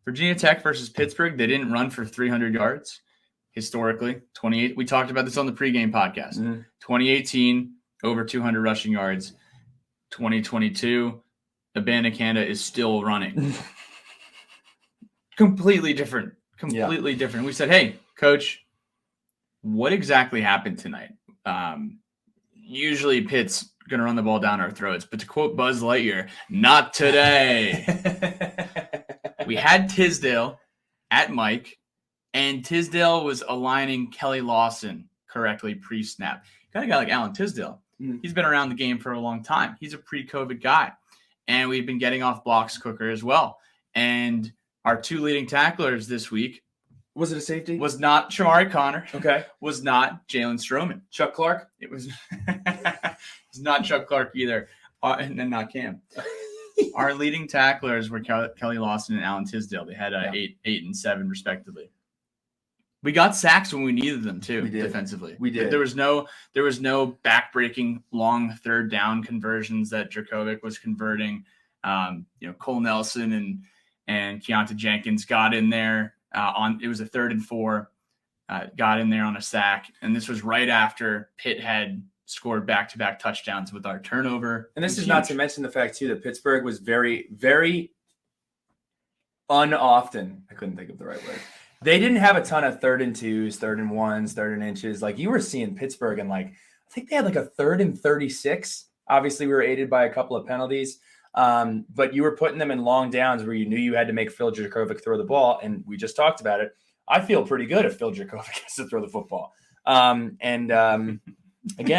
Virginia Tech versus Pittsburgh, they didn't run for 300 yards historically. 28. We talked about this on the pregame podcast. 2018, over 200 rushing yards. 2022, Abanikanda is still running. Completely different. We said, hey, Coach, what exactly happened tonight? Usually Pitt's going to run the ball down our throats, but to quote Buzz Lightyear, not today. We had Tisdale at Mike, and Tisdale was aligning Kelly Lawson correctly pre-snap. Got a guy like Alan Tisdale. He's been around the game for a long time. He's a pre-COVID guy, and we've been getting off blocks quicker as well. And our 2 leading tacklers this week. Was it a safety? Was not Shamari Connor. Okay. Was not Jalen Stroman. Chuck Clark? It was it's not Chuck Clark either. And then not Cam. Our leading tacklers were Kelly Lawson and Alan Tisdale. They had 8 and 7 respectively. We got sacks when we needed them too, defensively. We did. There was no backbreaking long 3rd down conversions that Dracovic was converting. Cole Nelson and Keontae Jenkins got in there it was a 3rd and 4, got in there on a sack. And this was right after Pitt had scored back-to-back touchdowns with our turnover. And this is not to mention the fact too that Pittsburgh was very, very unoften. I couldn't think of the right word. They didn't have a ton of 3rd and 2s, 3rd and 1s, 3rd and inches. Like you were seeing Pittsburgh and I think they had like a 3rd and 36 Obviously, we were aided by a couple of penalties, but you were putting them in long downs where you knew you had to make Phil Dracovic throw the ball, and we just talked about it. I feel pretty good if Phil Dracovic has to throw the football. Again,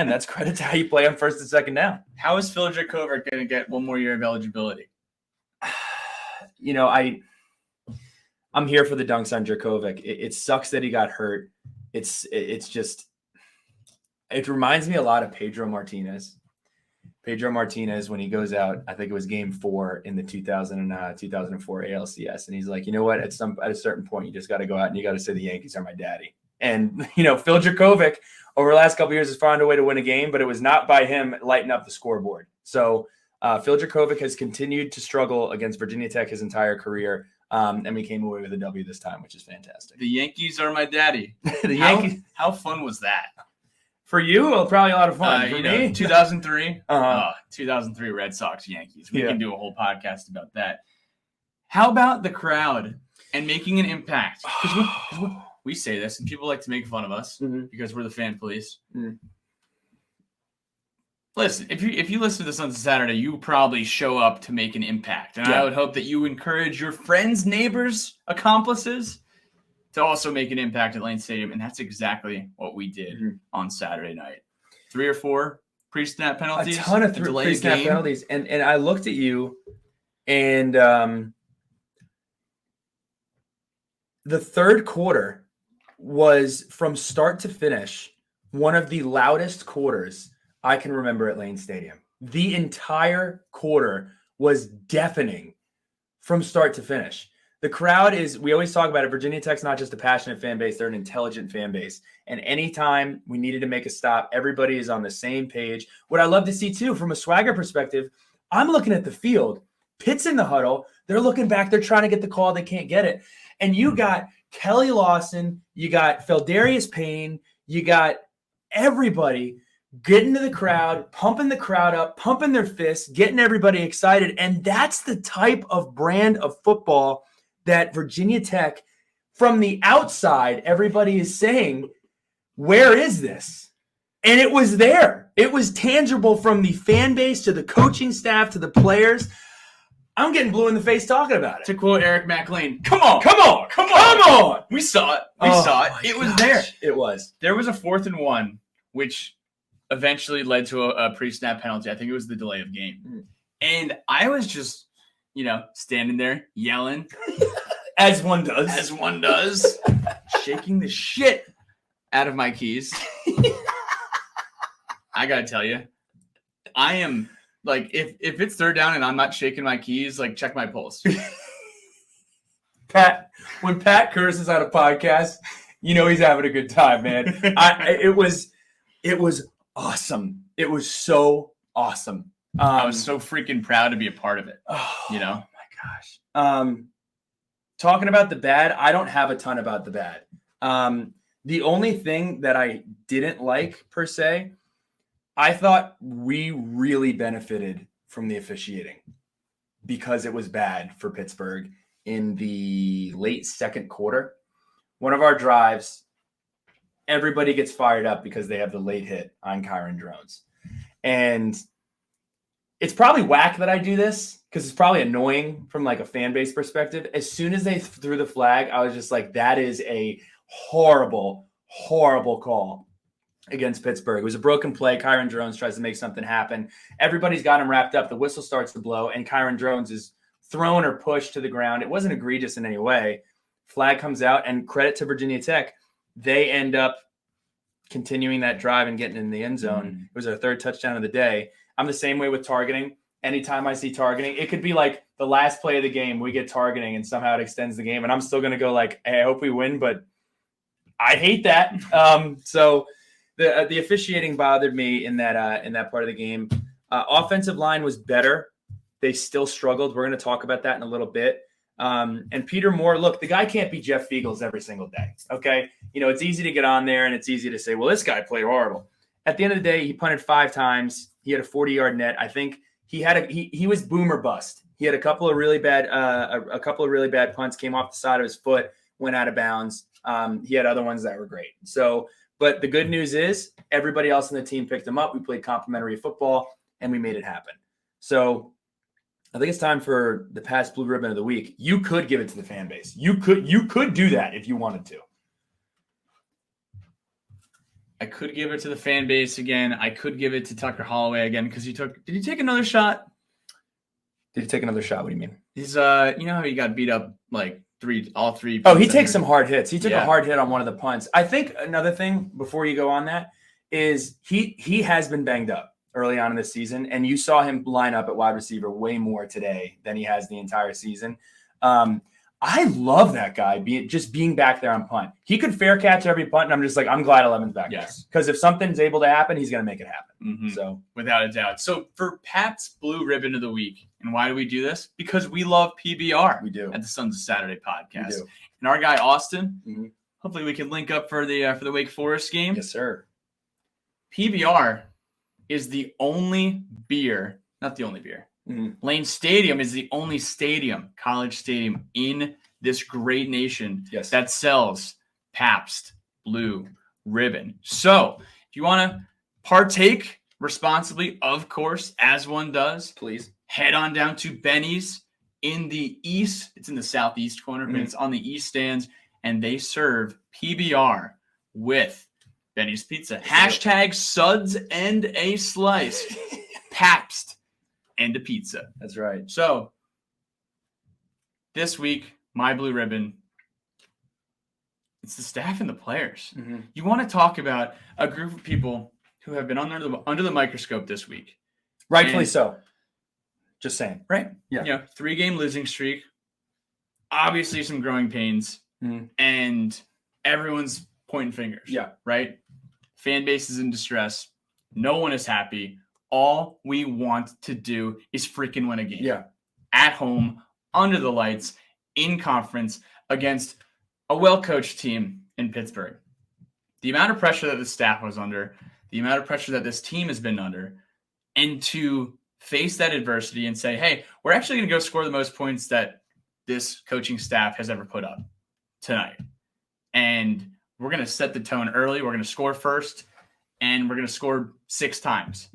that's credit to how you play on first and second down. How is Phil Dracovic going to get one more year of eligibility? You know, I'm here for the dunks on Dracovic. It sucks that he got hurt. It's just, it reminds me a lot of Pedro Martinez. Pedro Martinez, when he goes out, I think it was game 4 in the 2004 ALCS. And he's like, you know what? At a certain point, you just got to go out and you got to say the Yankees are my daddy. And, you know, Phil Dracovic over the last couple of years has found a way to win a game, but it was not by him lighting up the scoreboard. So Phil Dracovic has continued to struggle against Virginia Tech his entire career. And we came away with a W this time, which is fantastic. The Yankees are my daddy. Yankees. How fun was that? For you, well, probably a lot of fun. For me, 2003, 2003 Red Sox Yankees. We can do a whole podcast about that. How about the crowd and making an impact? Because we say this, and people like to make fun of us because we're the fan police. Mm-hmm. Listen, if you listen to this on Saturday, you probably show up to make an impact, and I would hope that you encourage your friends, neighbors, accomplices to also make an impact at Lane Stadium, and that's exactly what we did on Saturday night. 3 or 4 pre-snap penalties. A ton of pre-snap penalties. And I looked at you, and the third quarter was, from start to finish, one of the loudest quarters I can remember at Lane Stadium. The entire quarter was deafening from start to finish. The crowd is, we always talk about it, Virginia Tech's not just a passionate fan base, they're an intelligent fan base. And anytime we needed to make a stop, everybody is on the same page. What I love to see, too, from a swagger perspective, I'm looking at the field. Pitt's in the huddle. They're looking back. They're trying to get the call. They can't get it. And you got Kelly Lawson. You got Feldarius Payne. You got everybody getting to the crowd, pumping the crowd up, pumping their fists, getting everybody excited. And that's the type of brand of football that Virginia Tech, from the outside, everybody is saying, where is this? And it was there. It was tangible from the fan base to the coaching staff to the players. I'm getting blue in the face talking about it. To quote Eric McLean, come on. We saw it. We saw it. It was there. It was. There was a 4th and 1, which eventually led to a pre-snap penalty. I think it was the delay of game. And I was just, standing there yelling. As one does. Shaking the shit out of my keys. I got to tell you, I am, like, if it's third down and I'm not shaking my keys, like, check my pulse. When Pat curses on a podcast, he's having a good time, man. It was awesome. It was so awesome. I was so freaking proud to be a part of it. Oh my gosh. Talking about the bad, I don't have a ton about the bad. The only thing that I didn't like, per se, I thought we really benefited from the officiating because it was bad for Pittsburgh in the late second quarter. One of our drives, everybody gets fired up because they have the late hit on Kiren Drones. And it's probably whack that I do this because it's probably annoying from like a fan base perspective. As soon as they threw the flag, I was just like, that is a horrible, horrible call against Pittsburgh. It was a broken play. Kiren Drones tries to make something happen. Everybody's got him wrapped up. The whistle starts to blow, and Kiren Drones is thrown or pushed to the ground. It wasn't egregious in any way. Flag comes out, and credit to Virginia Tech, they end up continuing that drive and getting in the end zone. It was our 3rd touchdown of the day. I'm the same way with targeting. Anytime I see targeting, it could be like the last play of the game, we get targeting and somehow it extends the game. And I'm still going to go like, hey, I hope we win, but I hate that. So the officiating bothered me in that part of the game. Offensive line was better. They still struggled. We're going to talk about that in a little bit. And Peter Moore, look, the guy can't be Jeff Fiegels every single day. Okay. It's easy to get on there and it's easy to say, well, this guy played horrible. At the end of the day, he punted 5 times. He had a 40-yard net. I think he was boom or bust. He had a couple of really bad punts, came off the side of his foot, went out of bounds. He had other ones that were great. So, but the good news is everybody else on the team picked him up. We played complimentary football. and we made it happen. So I think it's time for the past blue ribbon of the week. You could give it to the fan base. You could do that if you wanted to. I could give it to the fan base again. I could give it to Tucker Holloway again because did he take another shot? Did he take another shot? What do you mean? He's you know how he got beat up like all three. Oh, he takes some hard hits. He took Yeah. a hard hit on one of the punts. I think another thing before you go on that is he has been banged up early on in the season, and you saw him line up at wide receiver way more today than he has the entire season. I love that guy being back there on punt. He could fair catch every punt, and I'm just like, I'm glad 11's back there. Because if something's able to happen, he's going to make it happen. Mm-hmm. So without a doubt. So for Pat's Blue Ribbon of the Week, and why do we do this? Because we love PBR. We do. At the Sons of Saturday podcast. We do. And our guy Austin, hopefully we can link up for the Wake Forest game. Yes, sir. PBR is the only beer, not the only beer. Lane Stadium is the only college stadium in this great nation that sells Pabst Blue Ribbon. So if you want to partake responsibly, of course, as one does, please head on down to Benny's in the east. It's in the southeast corner, but it's on the east stands, and they serve PBR with Benny's Pizza. Hashtag Suds and a Slice. Pabst and a pizza. That's right. So this week, my blue ribbon, it's the staff and the players. You want to talk about a group of people who have been under the microscope this week. Rightfully so. Just saying. Right? Yeah. 3-game losing streak. Obviously some growing pains. And everyone's pointing fingers. Yeah. Right? Fan base is in distress. No one is happy. All we want to do is freaking win a game. Yeah. At home, under the lights, in conference, against a well-coached team in Pittsburgh. The amount of pressure that the staff was under, the amount of pressure that this team has been under, and to face that adversity and say, hey, we're actually going to go score the most points that this coaching staff has ever put up tonight. And we're going to set the tone early. We're going to score first. And we're going to score 6 times,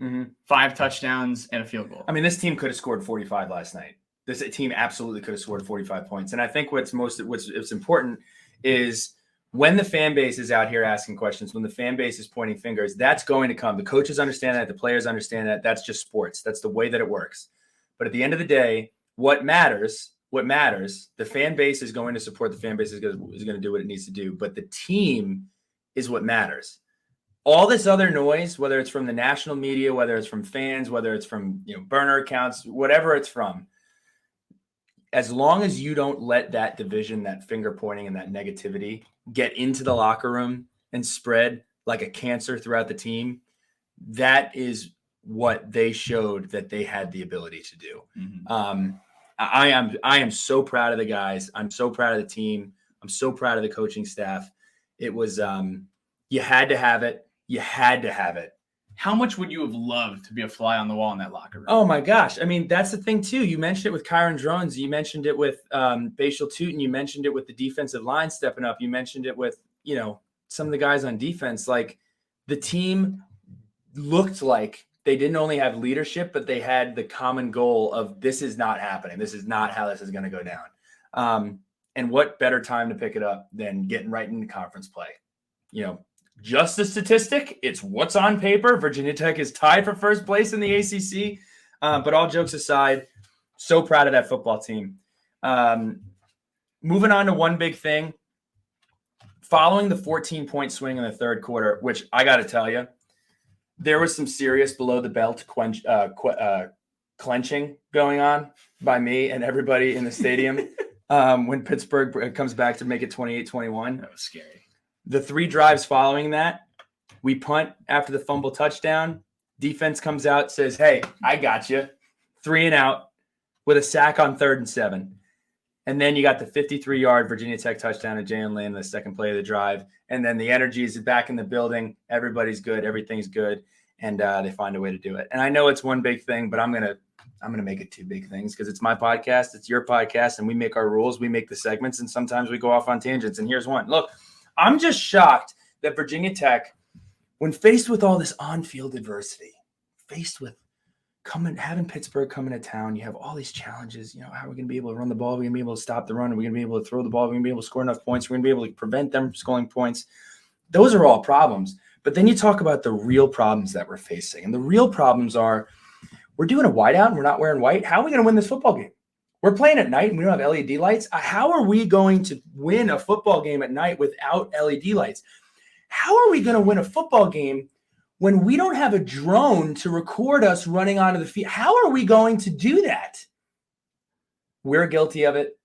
5 touchdowns and a field goal. I mean, this team could have scored 45 last night. This team absolutely could have scored 45 points. And I think what's important is when the fan base is out here asking questions, when the fan base is pointing fingers, that's going to come. The coaches understand that. The players understand that. That's just sports. That's the way that it works. But at the end of the day, what matters, the fan base is going to support. The fan base is going to do what it needs to do. But the team is what matters. All this other noise, whether it's from the national media, whether it's from fans, whether it's from burner accounts, whatever it's from, as long as you don't let that division, that finger pointing, and that negativity get into the locker room and spread like a cancer throughout the team, that is what they showed that they had the ability to do. I am so proud of the guys. I'm so proud of the team. I'm so proud of the coaching staff. It was you had to have it. You had to have it. How much would you have loved to be a fly on the wall in that locker room? Oh, my gosh. I mean, that's the thing, too. You mentioned it with Kiren Drones. You mentioned it with Bashal Tootin. You mentioned it with the defensive line stepping up. You mentioned it with, some of the guys on defense. Like, the team looked like they didn't only have leadership, but they had the common goal of this is not happening. This is not how this is going to go down. And what better time to pick it up than getting right into conference play? Just a statistic. It's what's on paper. Virginia Tech is tied for first place in the ACC. But all jokes aside, so proud of that football team. Moving on to one big thing. Following the 14-point swing in the third quarter, which I got to tell you, there was some serious below-the-belt clenching going on by me and everybody in the stadium when Pittsburgh comes back to make it 28-21. That was scary. The 3 drives following that, we punt after the fumble touchdown. Defense comes out, says, hey, I got you. 3 and out with a sack on 3rd and 7. And then you got the 53-yard Virginia Tech touchdown to Jalen Lane, the second play of the drive. And then the energy is back in the building. Everybody's good. Everything's good. And they find a way to do it. And I know it's one big thing, but I'm gonna make it 2 big things because it's my podcast. It's your podcast. And we make our rules. We make the segments. And sometimes we go off on tangents. And here's one. Look, I'm just shocked that Virginia Tech, when faced with all this on-field adversity, faced with, having Pittsburgh coming to town, you have all these challenges. You know, how are we going to be able to run the ball? Are we going to be able to stop the run? Are we going to be able to throw the ball? Are we going to be able to score enough points? We're going to be able to prevent them from scoring points. Those are all problems. But then you talk about the real problems that we're facing. And the real problems are, we're doing a whiteout and we're not wearing white. How are we going to win this football game? We're playing at night and we don't have LED lights. How are we going to win a football game at night without LED lights? How are we going to win a football game when we don't have a drone to record us running onto the field? How are we going to do that? We're guilty of it.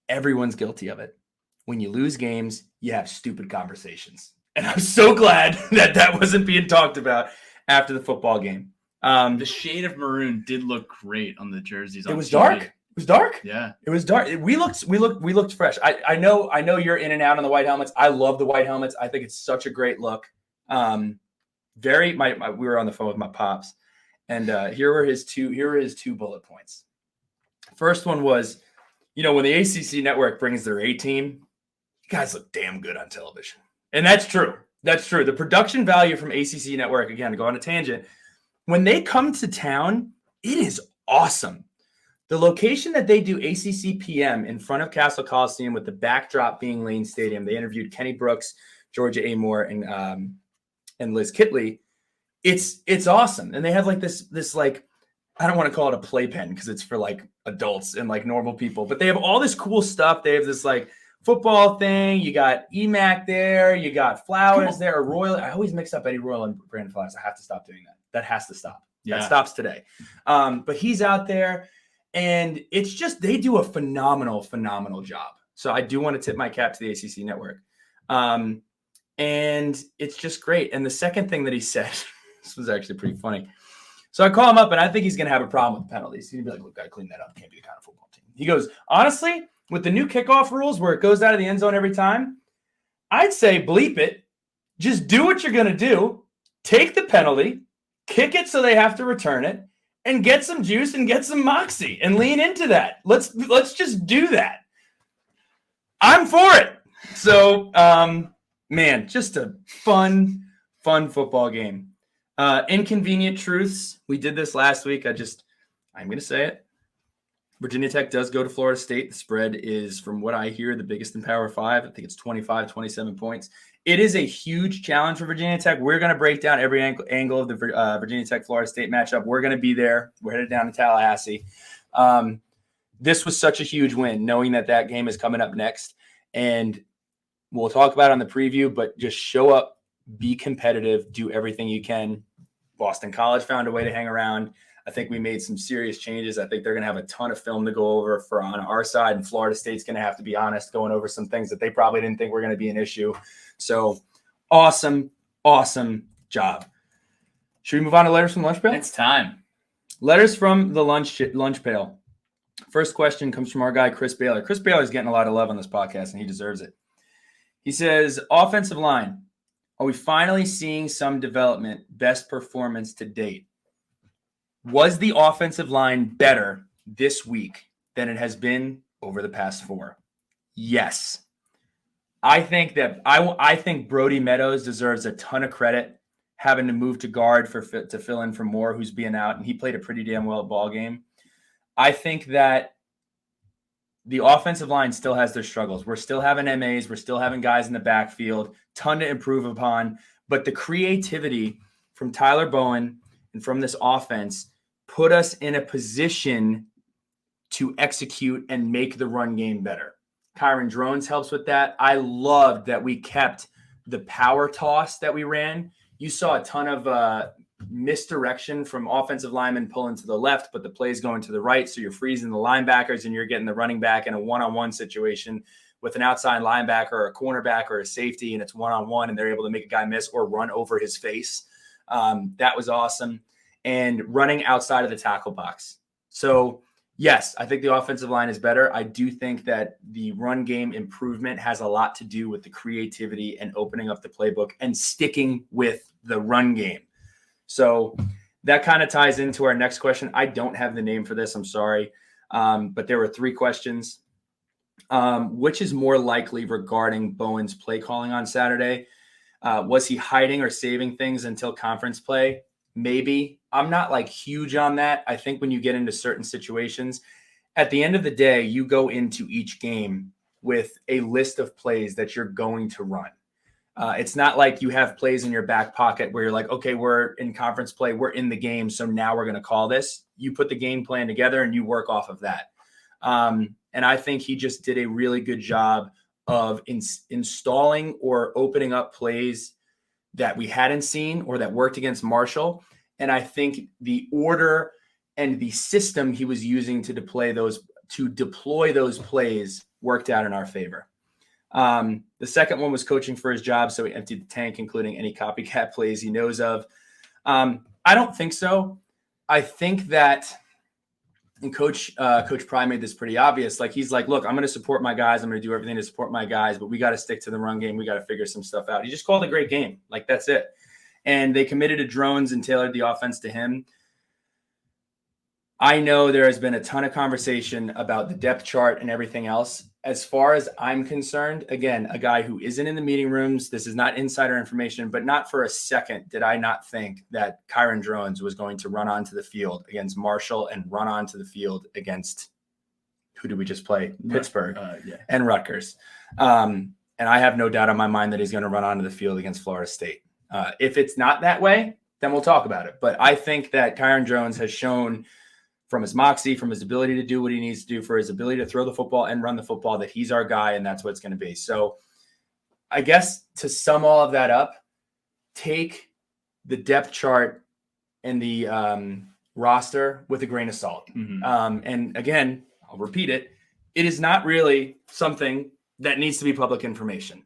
Everyone's guilty of it. When you lose games, you have stupid conversations. And I'm so glad that wasn't being talked about after the football game. The shade of maroon did look great on the jerseys. It was dark. It was dark. Yeah, it was dark. We looked fresh. I know you're in and out on the white helmets. I love the white helmets. I think it's such a great look. We were on the phone with my pops, and here were his two bullet points. First one was, when the ACC network brings their A team, you guys look damn good on television. And that's true. That's true. The production value from ACC network, again, to go on a tangent, when they come to town, it is awesome. The location that they do ACC PM in front of Castle Coliseum with the backdrop being Lane Stadium, they interviewed Kenny Brooks, Georgia A. Moore, and Liz Kitley. It's awesome. And they have like this like, I don't want to call it a playpen because it's for like adults and like normal people, but they have all this cool stuff. They have this like football thing. You got EMAC there. You got Flowers there. Or Royal. I always mix up Eddie Royal and Brandon Flowers. I have to stop doing that. That has to stop. Yeah. That stops today. But he's out there, and it's just, they do a phenomenal job. So I do want to tip my cap to the ACC network. And it's just great. And the second thing that he said, this was actually pretty funny. So I call him up, and I think he's going to have a problem with the penalties. He's going to be like, look, got to clean that up. Can't be the kind of football team. He goes, honestly, with the new kickoff rules where it goes out of the end zone every time, I'd say bleep it. Just do what you're going to do. Take the penalty, kick it so they have to return it, and get some juice and get some moxie and lean into that. Let's just do that. I'm for it. So, man, just a fun football game. Inconvenient truths. We did this last week. I'm going to say it. Virginia Tech does go to Florida State. The spread is, from what I hear, the biggest in Power 5. I think it's 27 points. It is a huge challenge for Virginia Tech. We're going to break down every angle of the Virginia Tech-Florida State matchup. We're going to be there. We're headed down to Tallahassee. This was such a huge win, knowing that game is coming up next. And we'll talk about it on the preview, but just show up, be competitive, do everything you can. Boston College found a way to hang around. I think we made some serious changes. I think they're going to have a ton of film to go over on our side, and Florida State's going to have to be honest, going over some things that they probably didn't think were going to be an issue. So awesome job. Should we move on to letters from the lunch pail? It's time. Letters from the lunch pail. First question comes from our guy, Chris Baylor. Chris Baylor is getting a lot of love on this podcast, and he deserves it. He says, offensive line. Are we finally seeing some development? Best performance to date. Was the offensive line better this week than it has been over the past 4? Yes. I think Brody Meadows deserves a ton of credit, having to move to guard to fill in for Moore, who's being out, and he played a pretty damn well ball game. I think that the offensive line still has their struggles. We're still having MAs. We're still having guys in the backfield, ton to improve upon. But the creativity from Tyler Bowen and from this offense put us in a position to execute and make the run game better. Kiren Drones helps with that. I loved that we kept the power toss that we ran. You saw a ton of misdirection from offensive linemen pulling to the left, but the play's going to the right. So you're freezing the linebackers and you're getting the running back in a one-on-one situation with an outside linebacker or a cornerback or a safety, and it's one-on-one, and they're able to make a guy miss or run over his face. That was awesome. And running outside of the tackle box. So yes, I think the offensive line is better. I do think that the run game improvement has a lot to do with the creativity and opening up the playbook and sticking with the run game. So that kind of ties into our next question. I don't have the name for this. I'm sorry. But there were 3 questions. Which is more likely regarding Bowen's play calling on Saturday? Was he hiding or saving things until conference play? maybe. I'm not like huge on that. I think when you get into certain situations, at the end of the day, you go into each game with a list of plays that you're going to run. It's not like you have plays in your back pocket where you're like, okay, we're in conference play, we're in the game, so now we're going to call this. You put the game plan together and you work off of that. And I think he just did a really good job of installing or opening up plays that we hadn't seen or that worked against Marshall. And I think the order and the system he was using to deploy those plays worked out in our favor. The second one was coaching for his job, so he emptied the tank, including any copycat plays he knows of. I don't think so. I think that, and Coach Pry made this pretty obvious. Like, he's like, look, I'm going to support my guys. I'm going to do everything to support my guys, but we got to stick to the run game. We got to figure some stuff out. He just called a great game. Like, that's it. And they committed to Drones and tailored the offense to him. I know there has been a ton of conversation about the depth chart and everything else. As far as I'm concerned, again, a guy who isn't in the meeting rooms, this is not insider information, but not for a second did I not think that Kiren Drones was going to run onto the field against Marshall and run onto the field against, who did we just play? Pittsburgh and Rutgers. And I have no doubt in my mind that he's going to run onto the field against Florida State. If it's not that way, then we'll talk about it. But I think that Kiren Drones has shown, from his moxie, from his ability to do what he needs to do, for his ability to throw the football and run the football, that he's our guy, and that's what it's going to be. So I guess to sum all of that up, take the depth chart and the roster with a grain of salt. And again, I'll repeat it. It is not really something that needs to be public information.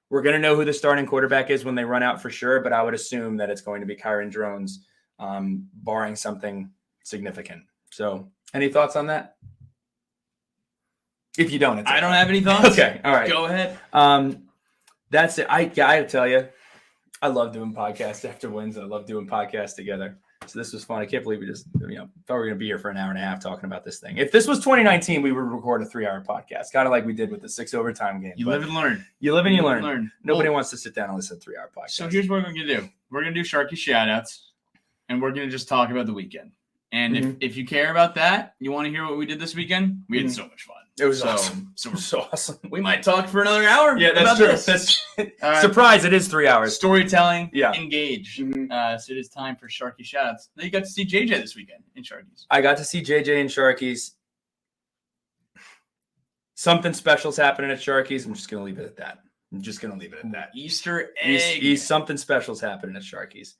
We're going to know who the starting quarterback is when they run out for sure, but I would assume that it's going to be Kiren Drones, barring something significant. So any thoughts on that? If you don't, it's okay. I don't have any thoughts. Okay. All right. Go ahead. That's it. I gotta tell you, I love doing podcasts after wins. I love doing podcasts together. So this was fun. I can't believe we just, thought we were going to be here for an hour and a half talking about this thing. If this was 2019, we would record a 3-hour podcast, kind of like we did with the 6 overtime game. You live and learn. You live and you learn. Nobody wants to sit down and listen to a 3-hour podcast. So here's what we're going to do. We're going to do Sharky shoutouts, and we're going to just talk about the weekend. And if you care about that, you want to hear what we did this weekend, we had so much fun. It was awesome. So it was so awesome. We might talk for another hour. Yeah, that's true. That's surprise, it is 3 hours. Storytelling, yeah. Engage. So it is time for Sharky shoutouts. Then you got to see JJ this weekend in Sharkies. I got to see JJ in Sharkies. Something special's happening at Sharkies. I'm just going to leave it at that. Easter egg. Something special's happening at Sharkies.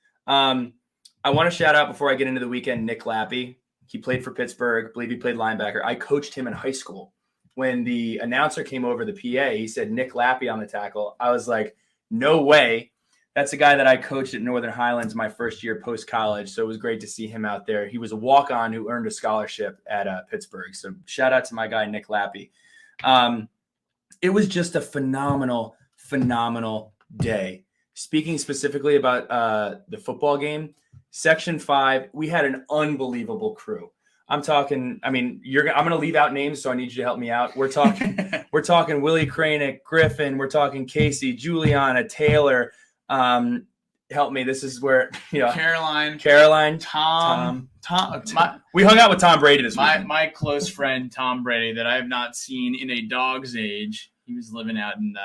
I want to shout out, before I get into the weekend, Nick Lappy. He played for Pittsburgh. I believe he played linebacker. I coached him in high school. When the announcer came over the PA, he said Nick Lappy on the tackle. I was like, no way. That's a guy that I coached at Northern Highlands my first year post-college, so it was great to see him out there. He was a walk-on who earned a scholarship at Pittsburgh. So shout out to my guy, Nick Lappy. It was just a phenomenal day. Speaking specifically about the football game, Section 5, we had an unbelievable crew. I'm talking, I'm going to leave out names, so I need you to help me out. We're talking Willie Kranick, Griffin. We're talking Casey, Juliana, Taylor. Help me. This is where, Caroline, Tom. We hung out with Tom Brady this weekend. My close friend, Tom Brady, that I have not seen in a dog's age. He was living out in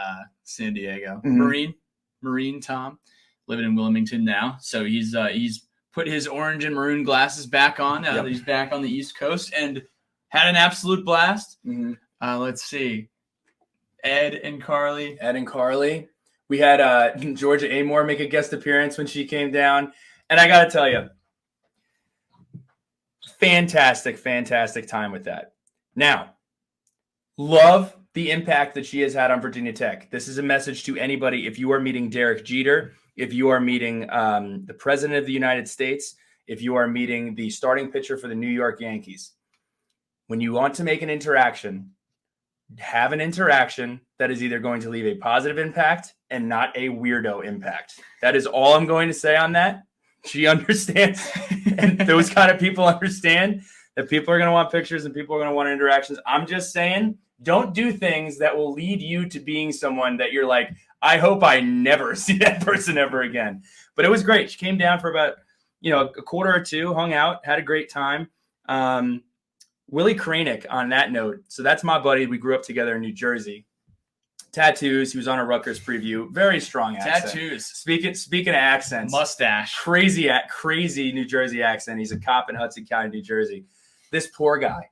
San Diego. Marine Tom, living in Wilmington now. So he's put his orange and maroon glasses back on now that he's back on the East Coast and had an absolute blast. Let's see. Ed and Carly. We had Georgia Amore make a guest appearance when she came down. And I got to tell you, fantastic time with that. Now, love the impact that she has had on Virginia Tech. This is a message to anybody. If you are meeting Derek Jeter, if you are meeting the President of the United States, if you are meeting the starting pitcher for the New York Yankees, when you want to make an interaction, have an interaction that is either going to leave a positive impact and not a weirdo impact. That is all I'm going to say on that. She understands, and those kind of people understand that people are going to want pictures and people are going to want interactions. I'm just saying, don't do things that will lead you to being someone that you're like, I hope I never see that person ever again. But it was great. She came down for about, a quarter or two, hung out, had a great time. Willie Kranick on that note. So that's my buddy. We grew up together in New Jersey. Tattoos. He was on a Rutgers preview. Very strong accent. Tattoos. Speaking of accents. Mustache. Crazy New Jersey accent. He's a cop in Hudson County, New Jersey. This poor guy.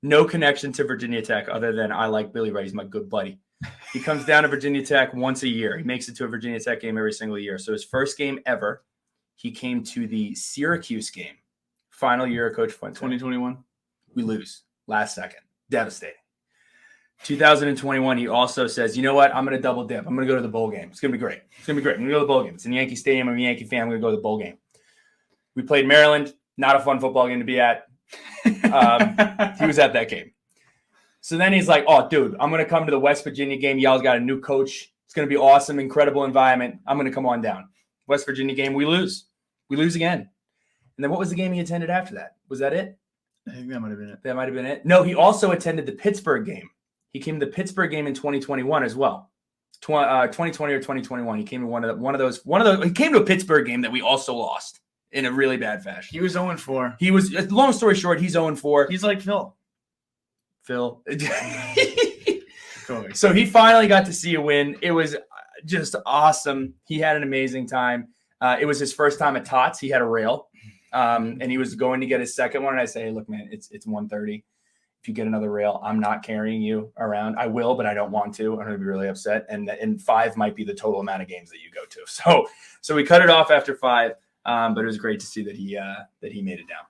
No connection to Virginia Tech other than I like Billy Ray. He's my good buddy. He comes down to Virginia Tech once a year. He makes it to a Virginia Tech game every single year. So his first game ever, he came to the Syracuse game. Final year of Coach Fuente. 2021. We lose. Last second. Devastating. 2021, he also says, you know what? I'm going to double dip. I'm going to go to the bowl game. It's going to be great. I'm going to go to the bowl game. It's in Yankee Stadium. I'm a Yankee fan. I'm going to go to the bowl game. We played Maryland. Not a fun football game to be at. He was at that game. So then he's like, oh, dude, I'm going to come to the West Virginia game. Y'all's got a new coach. It's going to be awesome, incredible environment. I'm going to come on down. West Virginia game, we lose. We lose again. And then what was the game he attended after that? Was that it? I think that might have been it. That might have been it. No, he also attended the Pittsburgh game. He came to the Pittsburgh game in 2021 as well. 2020 or 2021. He came to one of those. He came to a Pittsburgh game that we also lost in a really bad fashion. He was 0-4. He was, long story short, he's 0-4. He's like Phil. So he finally got to see a win. It was just awesome. He had an amazing time. It was his first time at Tots. He had a rail, and he was going to get his second one. And I say, hey, look, man, it's 1:30. If you get another rail, I'm not carrying you around. I will, but I don't want to. I'm going to be really upset. And 5 might be the total amount of games that you go to. So we cut it off after 5. But it was great to see that he made it down.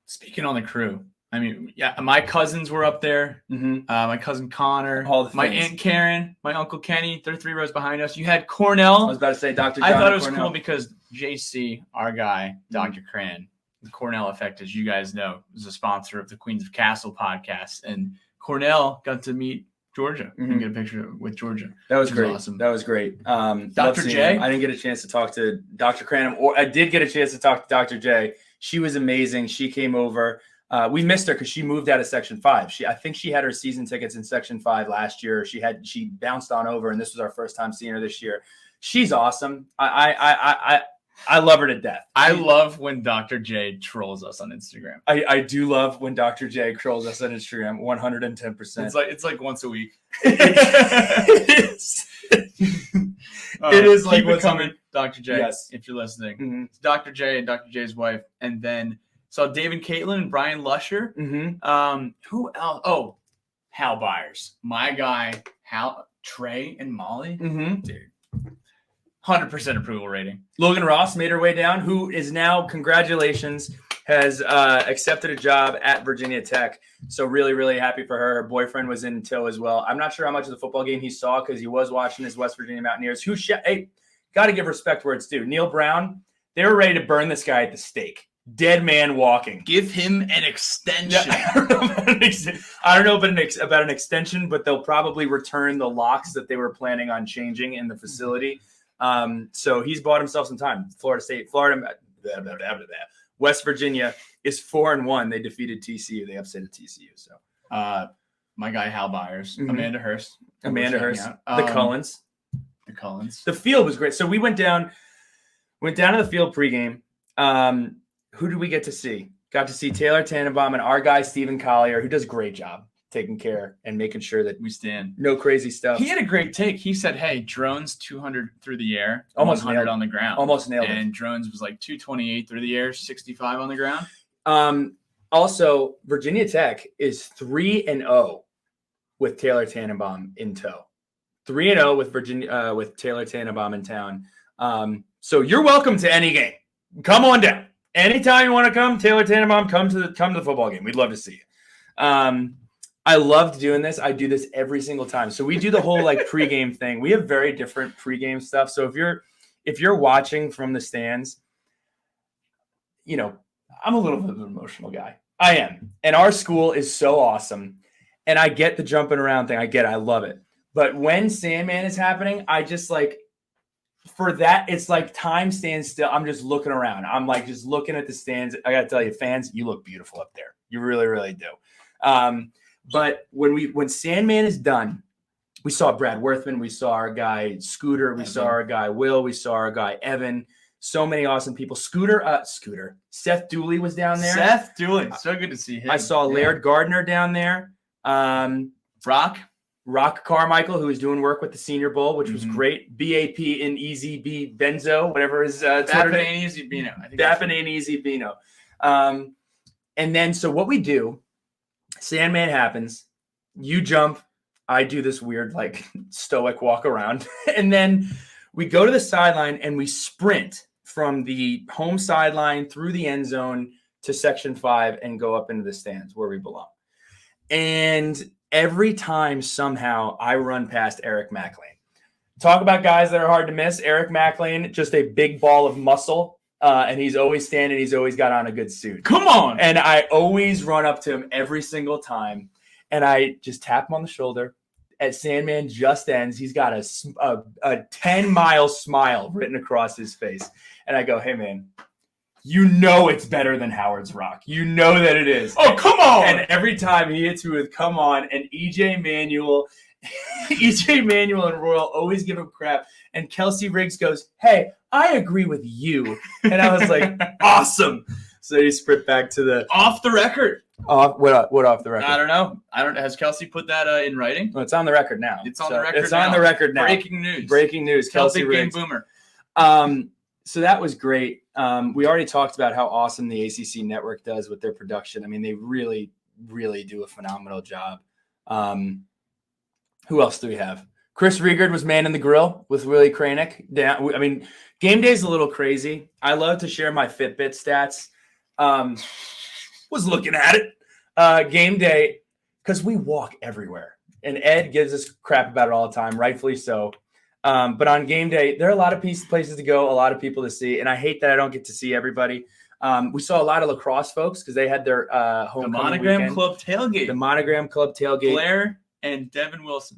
Speaking on the crew, I mean, yeah, my cousins were up there. Mm-hmm. My cousin Connor, my Aunt Karen, my Uncle Kenny. They're 3 rows behind us. You had Cornell. I was about to say Dr. John I thought it was Cornell. cool because JC, our guy, Dr. Cran, the Cornell Effect, as you guys know, is a sponsor of the Queens of Castle podcast. And Cornell got to meet Georgia and get a picture with Georgia. That was great. Awesome. That was great. Dr. J? I didn't get a chance to talk to Dr. Cranham, or I did get a chance to talk to Dr. J. She was amazing. She came over. We missed her because she moved out of Section 5. I think she had her season tickets in Section 5 last year. She bounced on over, and this was our first time seeing her this year. She's awesome. I love her to death. I love when Dr. J trolls us on Instagram. I do love when Dr. J trolls us on Instagram 110%. It's like once a week. It is. It is like what's coming, Dr. J. Yes. If you're listening, Mm-hmm. it's Dr. J and Dr. J's wife, and then saw David Caitlin and Brian Lusher. Mm-hmm. Who else? Oh, Hal Byers, my guy. Hal, Trey, and Molly. Mm-hmm. Dude, 100% approval rating. Logan Ross made her way down, who is now, congratulations, has accepted a job at Virginia Tech. So really, really happy for her. Her boyfriend was in tow as well. I'm not sure how much of the football game he saw because he was watching his West Virginia Mountaineers. Hey, got to give respect where it's due. Neil Brown, they were ready to burn this guy at the stake. Dead man walking. Give him an extension. Yeah, I don't know about an extension, but they'll probably return the locks that they were planning on changing in the facility. So he's bought himself some time. West Virginia is 4-1. They defeated TCU. They upset TCU. So my guy Hal Byers, Mhm. Amanda Hurst, the Cullens. The field was great. So we went down to the field pregame. Who did we get to see? Got to see Taylor Tannenbaum and our guy Stephen Collier, who does a great job taking care and making sure that we stand. No crazy stuff. He had a great take. He said, hey, drones 200 through the air, almost 100 nailed on the ground. Almost nailed it. And drones was like 228 through the air, 65 on the ground. Also, Virginia Tech is 3-0 with Taylor Tannenbaum in tow. 3-0 with Taylor Tannenbaum in town. So you're welcome to any game. Come on down. Anytime you want to come, Taylor Tannenbaum, come to the football game. We'd love to see you. I loved doing this. I do this every single time. So we do the whole like pregame thing. We have very different pregame stuff. So if you're watching from the stands, you know, I'm a little bit of an emotional guy. I am. And our school is so awesome. And I get the jumping around thing. I get it. I love it. But when Sandman is happening, I just like, for that, it's like time stands still. I'm just looking around. I'm like just looking at the stands. I got to tell you, fans, you look beautiful up there. You really, really do. But when Sandman is done, we saw Brad Worthman. We saw our guy Scooter. We saw our guy Will. We saw our guy Evan. So many awesome people. Seth Dooley was down there. Seth Dooley, so good to see him. I saw Laird Gardner down there. Rock Carmichael, who was doing work with the Senior Bowl, which was great. BAP in Easy B Benzo, whatever his Twitter name. Easy Bino. Bappin' Easy Bino. And then, so what we do, Sandman happens, you jump, I do this weird, like, stoic walk around, and then we go to the sideline and we sprint from the home sideline through the end zone to section 5 and go up into the stands where we belong. And every time somehow I run past Eric McLean. Talk about guys that are hard to miss. Eric McLean, just a big ball of muscle, and he's always standing. He's always got on a good suit. Come on. And I always run up to him every single time, and I just tap him on the shoulder. As Sandman just ends, he's got a 10-mile smile written across his face. And I go, hey, man, you know it's better than Howard's Rock. You know that it is. Oh, come on. And every time he hits me with come on, and EJ Manuel and Royal always give him crap. And Kelsey Riggs goes, hey, I agree with you. And I was like, awesome. So you sprint back to the off the record. What off the record? I don't know. Has Kelsey put that in writing? Well, it's on the record now. It's on the record. It's on the record now. Breaking news. Breaking news. Kelsey Game Riggs. Boomer. So that was great. We already talked about how awesome the ACC network does with their production. I mean, they really, really do a phenomenal job. Who else do we have? Chris Riegard was manning the grill with Willie Kranick. I mean, game day's a little crazy. I love to share my Fitbit stats. Was looking at it. Game day, because we walk everywhere. And Ed gives us crap about it all the time, rightfully so. But on game day, there are a lot of places to go, a lot of people to see. And I hate that I don't get to see everybody. We saw a lot of lacrosse folks because they had their homecoming Monogram weekend. Club tailgate. The Monogram Club tailgate.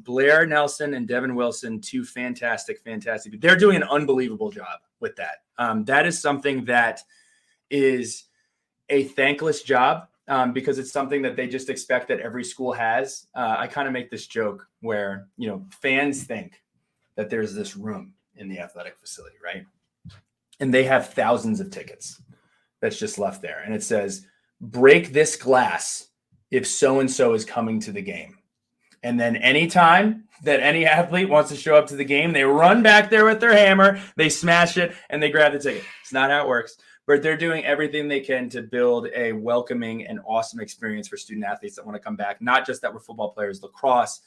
Blair Nelson and Devin Wilson, two fantastic. They're doing an unbelievable job with that. That is something that is a thankless job because it's something that they just expect that every school has. I kind of make this joke where, fans think that there's this room in the athletic facility, right? And they have thousands of tickets that's just left there. And it says, break this glass if so-and-so is coming to the game. And then anytime that any athlete wants to show up to the game, they run back there with their hammer, they smash it, and they grab the ticket. It's not how it works. But they're doing everything they can to build a welcoming and awesome experience for student athletes that want to come back. Not just that we're football players, lacrosse,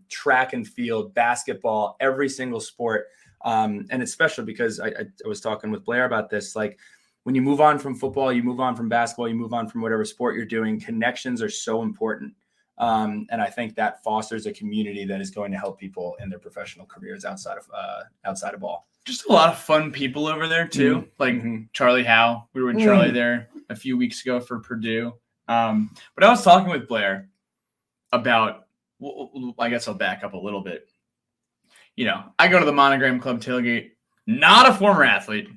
track and field, basketball, every single sport. And it's special because I was talking with Blair about this. Like when you move on from football, you move on from basketball, you move on from whatever sport you're doing, connections are so important. And I think that fosters a community that is going to help people in their professional careers outside of ball. Just a lot of fun people over there too. Charlie Howe. We were with Charlie there a few weeks ago for Purdue. But I was talking with Blair about, I guess I'll back up a little bit. I go to the Monogram Club tailgate, not a former athlete.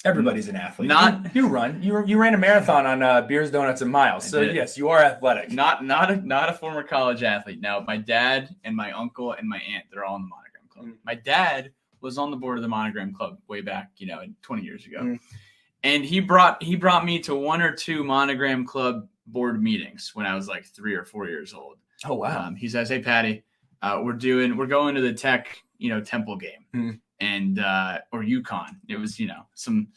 Everybody's an athlete. You ran a marathon on beers, donuts, and miles. So yes, you are athletic. Not a former college athlete. Now my dad and my uncle and my aunt, they're all in the Monogram Club. My dad was on the board of the Monogram Club way back, 20 years ago. And he brought me to one or two Monogram Club board meetings when I was like 3 or 4 years old. Oh wow. He says, "Hey Patty, we're going to the Tech, Temple game." And or UConn. It was, some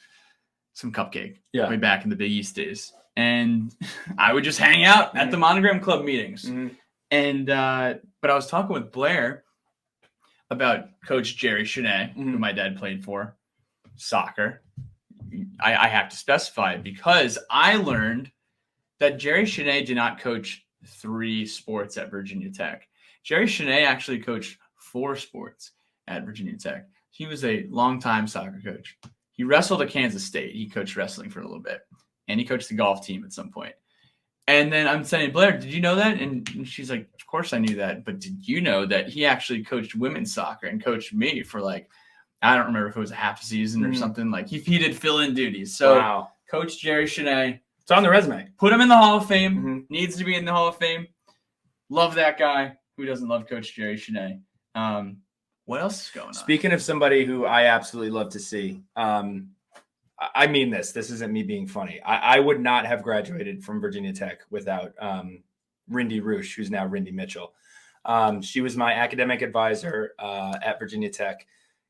cupcake way back in the Big East days. And I would just hang out at the Monogram Club meetings. And but I was talking with Blair about Coach Jerry Shanae, who my dad played for, soccer. I have to specify because I learned that Jerry Shanae did not coach 3 sports at Virginia Tech. Jerry Shanae actually coached 4 sports at Virginia Tech. He was a longtime soccer coach. He wrestled at Kansas State. He coached wrestling for a little bit. And he coached the golf team at some point. And then I'm saying, Blair, did you know that? And she's like, of course I knew that. But did you know that he actually coached women's soccer and coached me for I don't remember if it was a half a season or something. Like he did fill-in duties. So wow. Coach Jerry Shanae. It's on the resume. Put him in the Hall of Fame. Needs to be in the Hall of Fame. Love that guy. Who doesn't love Coach Jerry Shanae? What else is going on? Speaking of somebody who I absolutely love to see, I mean this. This isn't me being funny. I would not have graduated from Virginia Tech without Rindy Roosh, who's now Rindy Mitchell. She was my academic advisor at Virginia Tech.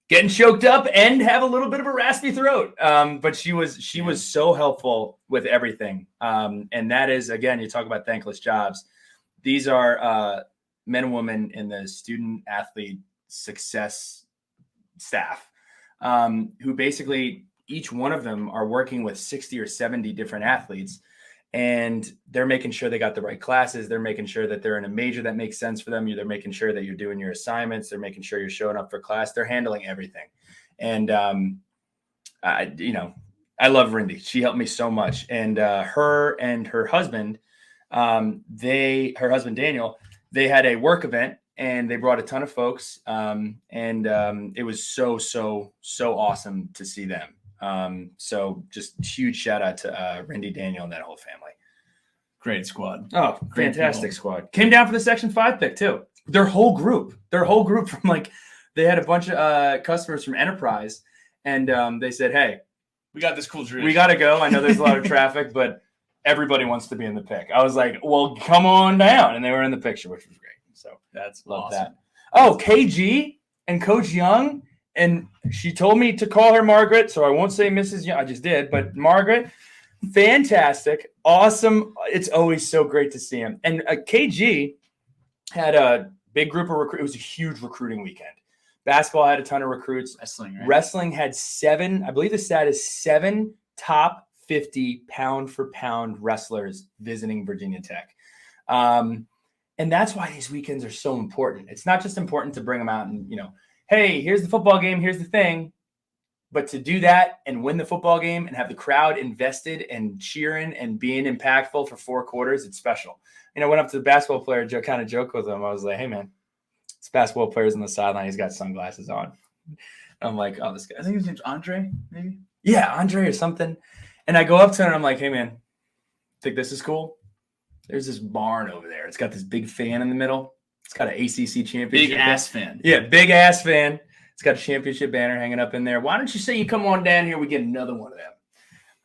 Getting choked up and have a little bit of a raspy throat. But she was so helpful with everything. And that is, again, you talk about thankless jobs. These are men and women in the student athlete success staff who basically each one of them are working with 60 or 70 different athletes. And they're making sure they got the right classes. They're making sure that they're in a major that makes sense for them. They're making sure that you're doing your assignments. They're making sure you're showing up for class. They're handling everything. And, I love Rindy. She helped me so much. And her and her husband, her husband, Daniel, they had a work event and they brought a ton of folks. It was so awesome to see them. So just huge shout out to Rindy, Daniel, and that whole family. Great squad. Oh, fantastic squad. Came down for the Section 5 pick too. Their whole group from they had a bunch of customers from Enterprise and they said, hey, we got this cool tradition. We got to go. I know there's a lot of traffic, but everybody wants to be in the pick. I was like, well, come on down. And they were in the picture, which was great. So that's love awesome. that. Oh, KG and Coach Young. And she told me to call her Margaret, so I won't say Mrs. Young. I just did, but Margaret, fantastic, awesome. It's always so great to see him. And KG had a big group of recruits. It was a huge recruiting weekend. Basketball had a ton of recruits. Wrestling had 7. I believe the stat is 7 top 50 pound for pound wrestlers visiting Virginia Tech. And that's why these weekends are so important. It's not just important to bring them out and, hey, here's the football game, here's the thing. But to do that and win the football game and have the crowd invested and cheering and being impactful for 4 quarters, it's special. I went up to the basketball player, kind of joked with him. I was like, hey, man, this basketball player's on the sideline. He's got sunglasses on. I'm like, oh, this guy. I think his name's Andre, maybe? Yeah, Andre or something. And I go up to him and I'm like, hey, man, think this is cool? There's this barn over there. It's got this big fan in the middle. It's got an ACC championship. Big ass fan. Yeah, big ass fan. It's got a championship banner hanging up in there. Why don't you say you come on down here? We get another one of them.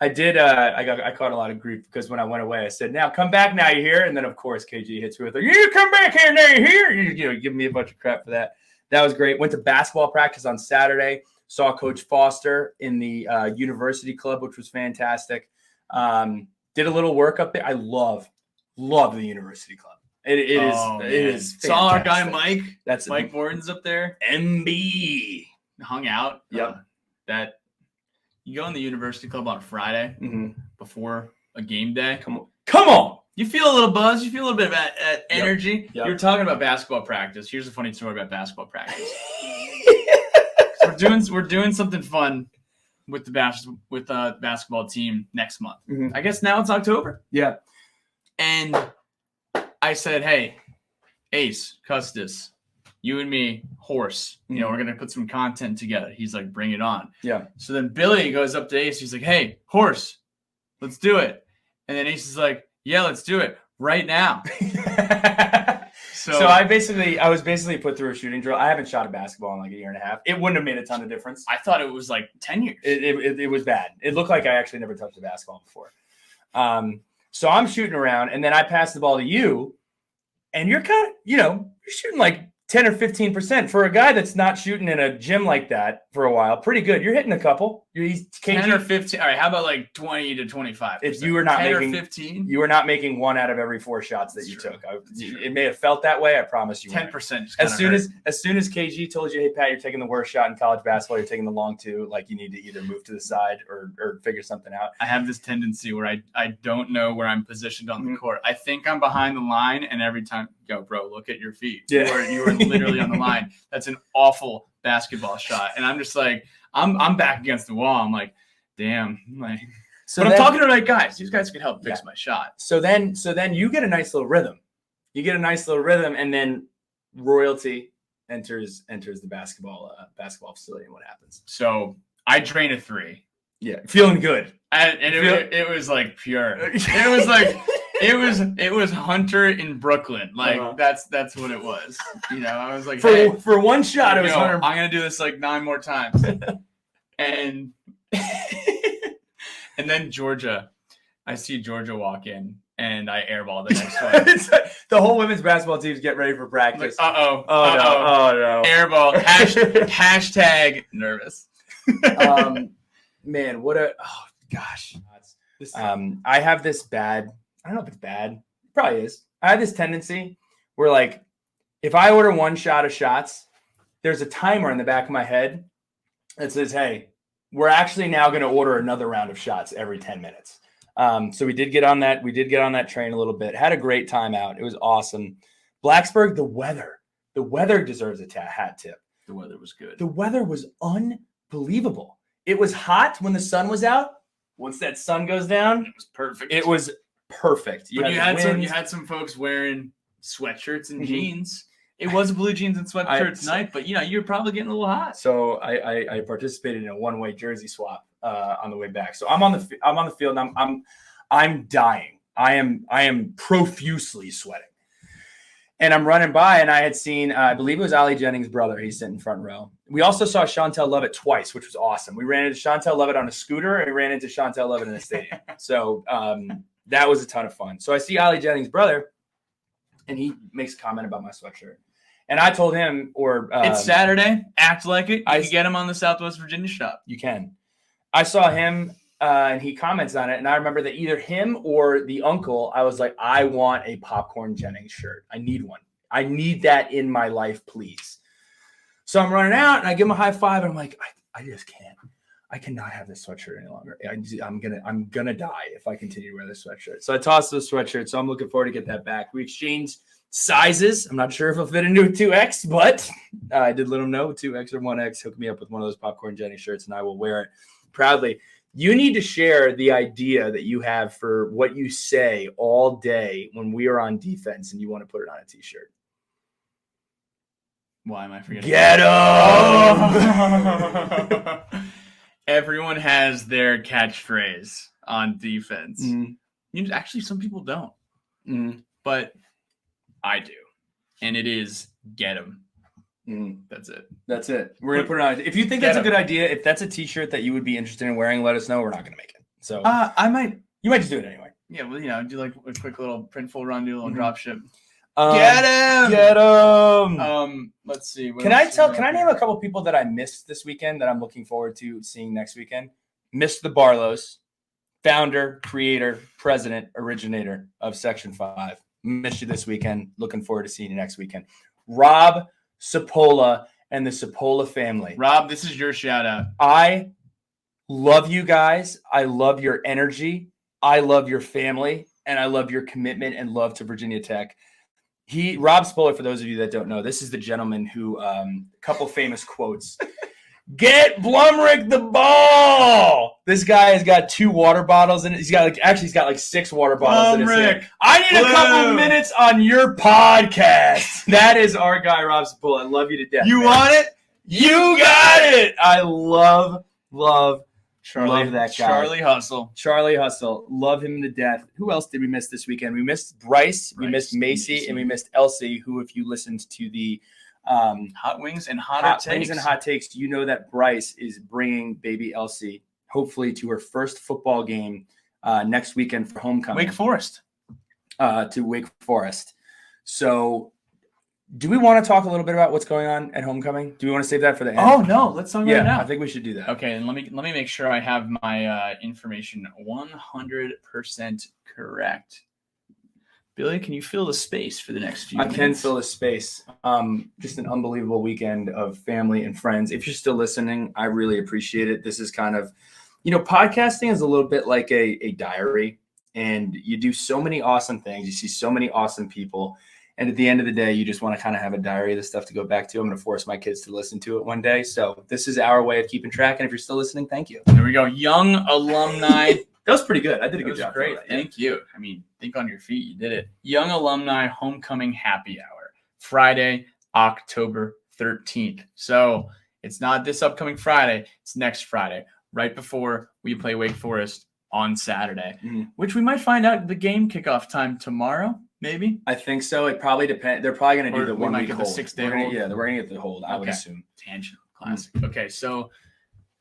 I did. I caught a lot of grief because when I went away, I said, now come back now you're here. And then, of course, KG hits me with, you come back here now you're here. You give me a bunch of crap for that. That was great. Went to basketball practice on Saturday. Saw Coach Foster in the university club, which was fantastic. Did a little work up there. I love the university club. It is fantastic. Saw our guy Mike. That's Mike Morton's up there. MB hung out. Yep. That you go in the university club on a Friday before a game day. Come on. You feel a little buzz. You feel a little bit of energy. Yep. You were talking about basketball practice. Here's a funny story about basketball practice. We're doing something fun with the basketball team next month. Mm-hmm. I guess now it's October. Yeah. And I said, hey, Ace, Custis, you and me, Horse, we're going to put some content together. He's like, bring it on. Yeah. So then Billy goes up to Ace. He's like, hey, Horse, let's do it. And then Ace is like, yeah, let's do it right now. So I was basically put through a shooting drill. I haven't shot a basketball in like a year and a half. It wouldn't have made a ton of difference. I thought it was like 10 years. It was bad. It looked like I actually never touched a basketball before. So I'm shooting around, and then I pass the ball to you, and you're kind of, you're shooting like 10 or 15% for a guy that's not shooting in a gym like that for a while. Pretty good. You're hitting a couple. He's 10 or 15. All right, how about like 20 to 25? If you were not 10 making or 15, you were not making 1 out of every 4 shots that you took. It may have felt that way. I promise you. 10%. As soon as KG told you, hey Pat, you're taking the worst shot in college basketball. You're taking the long 2. Like you need to either move to the side or figure something out. I have this tendency where I don't know where I'm positioned on the court. I think I'm behind the line, and every time, yo, bro, look at your feet. Yeah. You are literally on the line. That's an awful basketball shot, and I'm just like, I'm back against the wall. I'm like, damn. But I'm talking to the right guys. These guys can help fix my shot. So then you get a nice little rhythm. And then royalty enters the basketball facility, and what happens? So I drain a 3. Yeah, feeling good. It was like pure. It was like it was Hunter in Brooklyn. Like that's what it was. I was like, for one shot, it was Hunter. I'm gonna do this like 9 more times. And And then Georgia, I see Georgia walk in, and I airball the next one. It's like the whole women's basketball teams get ready for practice. Like, Oh no! Airball. Hashtag nervous. Man, gosh. I have this bad. I don't know if it's bad. It probably is. I have this tendency where, like, if I order one shot of shots, there's a timer in the back of my head that says, "Hey, we're actually now going to order another round of shots every 10 minutes." So we did get on that. We did get on that train a little bit. Had a great time out. It was awesome. Blacksburg, the weather deserves a hat tip. The weather was good. The weather was unbelievable. It was hot when the sun was out. Once that sun goes down, it was perfect. It was perfect. You had some folks wearing sweatshirts and jeans. It was a blue jeans and sweatshirts night, but you're probably getting a little hot. So I participated in a one-way jersey swap on the way back. So I'm on the field and I'm dying. I am profusely sweating. And I'm running by, and I had seen, I believe it was Ali Jennings' brother. He's sitting front row. We also saw Chantel Lovett twice, which was awesome. We ran into Chantel Lovett on a scooter, and we ran into Chantel Lovett in the stadium. So that was a ton of fun. So I see Ali Jennings' brother, and he makes a comment about my sweatshirt. And I told him, it's Saturday. Act like it. You can get him on the Southwest Virginia shop. You can. I saw him, and he comments on it. And I remember that either him or the uncle, I was like, I want a Popcorn Jennings shirt. I need one. I need that in my life, please. So I'm running out, and I give him a high five, and I'm like, I just can't. I cannot have this sweatshirt any longer. I'm gonna die if I continue to wear this sweatshirt. So I tossed the sweatshirt. So I'm looking forward to get that back. We exchanged sizes. I'm not sure if it'll fit into a 2X, but I did let him know 2X or 1X. Hook me up with one of those Popcorn Jennings shirts, and I will wear it proudly. You need to share the idea that you have for what you say all day when we are on defense, and you want to put it on a T-shirt. Why am I forgetting? Get him! Everyone has their catchphrase on defense. Mm-hmm. Actually, some people don't. Mm-hmm. But I do. And it is get him. Mm-hmm. That's it. We're going to put it on. If you think that's a good idea, if that's a T-shirt that you would be interested in wearing, let us know. We're not going to make it. So you might just do it anyway. Yeah, well, do like a quick little printful run, do a little drop ship. Get him! Let's see. Can I name a couple people that I missed this weekend that I'm looking forward to seeing next weekend? Missed the Barlows, founder, creator, president, originator of Section 5. Missed you this weekend. Looking forward to seeing you next weekend. Rob Sapola and the Sapola family. Rob, this is your shout out. I love you guys. I love your energy. I love your family, and I love your commitment and love to Virginia Tech. Rob Spoiler, for those of you that don't know, this is the gentleman who, a couple famous quotes. Get Blumrick the ball. This guy has got 2 water bottles in it. He's got like 6 water bottles in his hand. I need a couple minutes on your podcast. That is our guy, Rob Spoiler. I love you to death. You want it? You got it. I love Charlie, love that guy. Charlie Hustle. Love him to death. Who else did we miss this weekend? We missed Bryce, we missed Macy, and we missed Elsie, who, if you listened to the Hot Wings and Hot Takes, you know that Bryce is bringing baby Elsie, hopefully, to her first football game next weekend for homecoming. Wake Forest. To Wake Forest. So do we want to talk a little bit about what's going on at homecoming? Do we want to save that for the end? Oh, no. Let's talk about it now. I think we should do that. Okay, and let me make sure I have my information 100% correct. Billy, can you fill the space for the next few minutes? I can fill the space. Just an unbelievable weekend of family and friends. If you're still listening, I really appreciate it. This is kind of, podcasting is a little bit like a diary, and you do so many awesome things. You see so many awesome people. And at the end of the day, you just want to kind of have a diary of the stuff to go back to. I'm going to force my kids to listen to it one day. So this is our way of keeping track. And if you're still listening, thank you. There we go. Young alumni. That was pretty good. I did a good job. Great. Thank you. I mean, think on your feet. You did it. Young alumni homecoming happy hour. Friday, October 13th. So it's not this upcoming Friday. It's next Friday, right before we play Wake Forest on Saturday, which we might find out the game kickoff time tomorrow. Maybe. I think so. It probably depends. They're probably going to do the 1 week hold. 6-day hold. Yeah, we're going to get the hold. I would assume. Tangent. Classic. Okay, so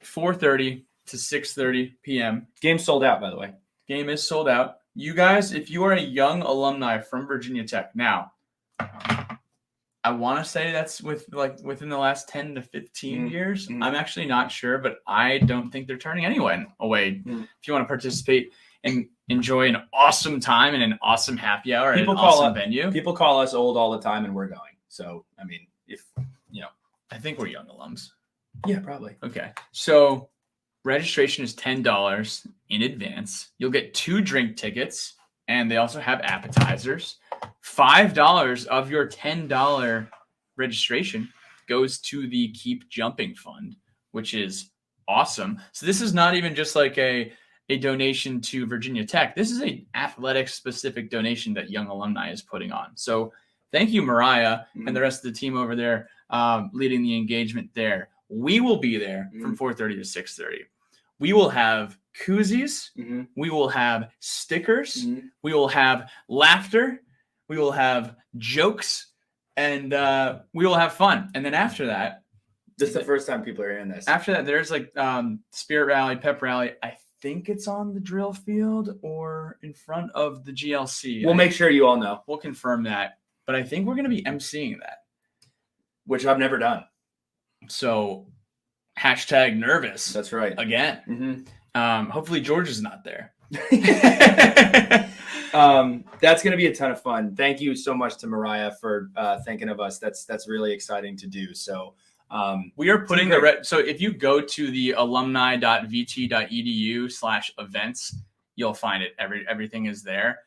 4:30 to 6:30 p.m. Game sold out, by the way. Game is sold out. You guys, if you are a young alumni from Virginia Tech, now, I want to say that's within the last 10 to 15 years. I'm actually not sure, but I don't think they're turning anyone away. If you want to participate and enjoy an awesome time and an awesome happy hour at an awesome venue. People call us old all the time, and we're going. So, I mean, I think we're young alums. Yeah, probably. Okay. So registration is $10 in advance. You'll get 2 drink tickets, and they also have appetizers. $5 of your $10 registration goes to the Keep Jumping Fund, which is awesome. So this is not even just like a donation to Virginia Tech. This is an athletic-specific donation that Young Alumni is putting on. So thank you, Mariah, and the rest of the team over there leading the engagement there. We will be there from 4:30 to 6:30. We will have koozies. We will have stickers. We will have laughter. We will have jokes. And we will have fun. And then after that, this is the first time people are hearing this. After that, there's like Spirit Rally, Pep Rally. I think it's on the drill field or in front of the GLC. We'll make sure you all know. We'll confirm that. But I think we're going to be emceeing that. Which I've never done. So #nervous. That's right. Again. Hopefully George is not there. That's going to be a ton of fun. Thank you so much to Mariah for thinking of us. That's really exciting to do. So we are putting so if you go to the alumni.vt.edu/events, you'll find it. Everything is there.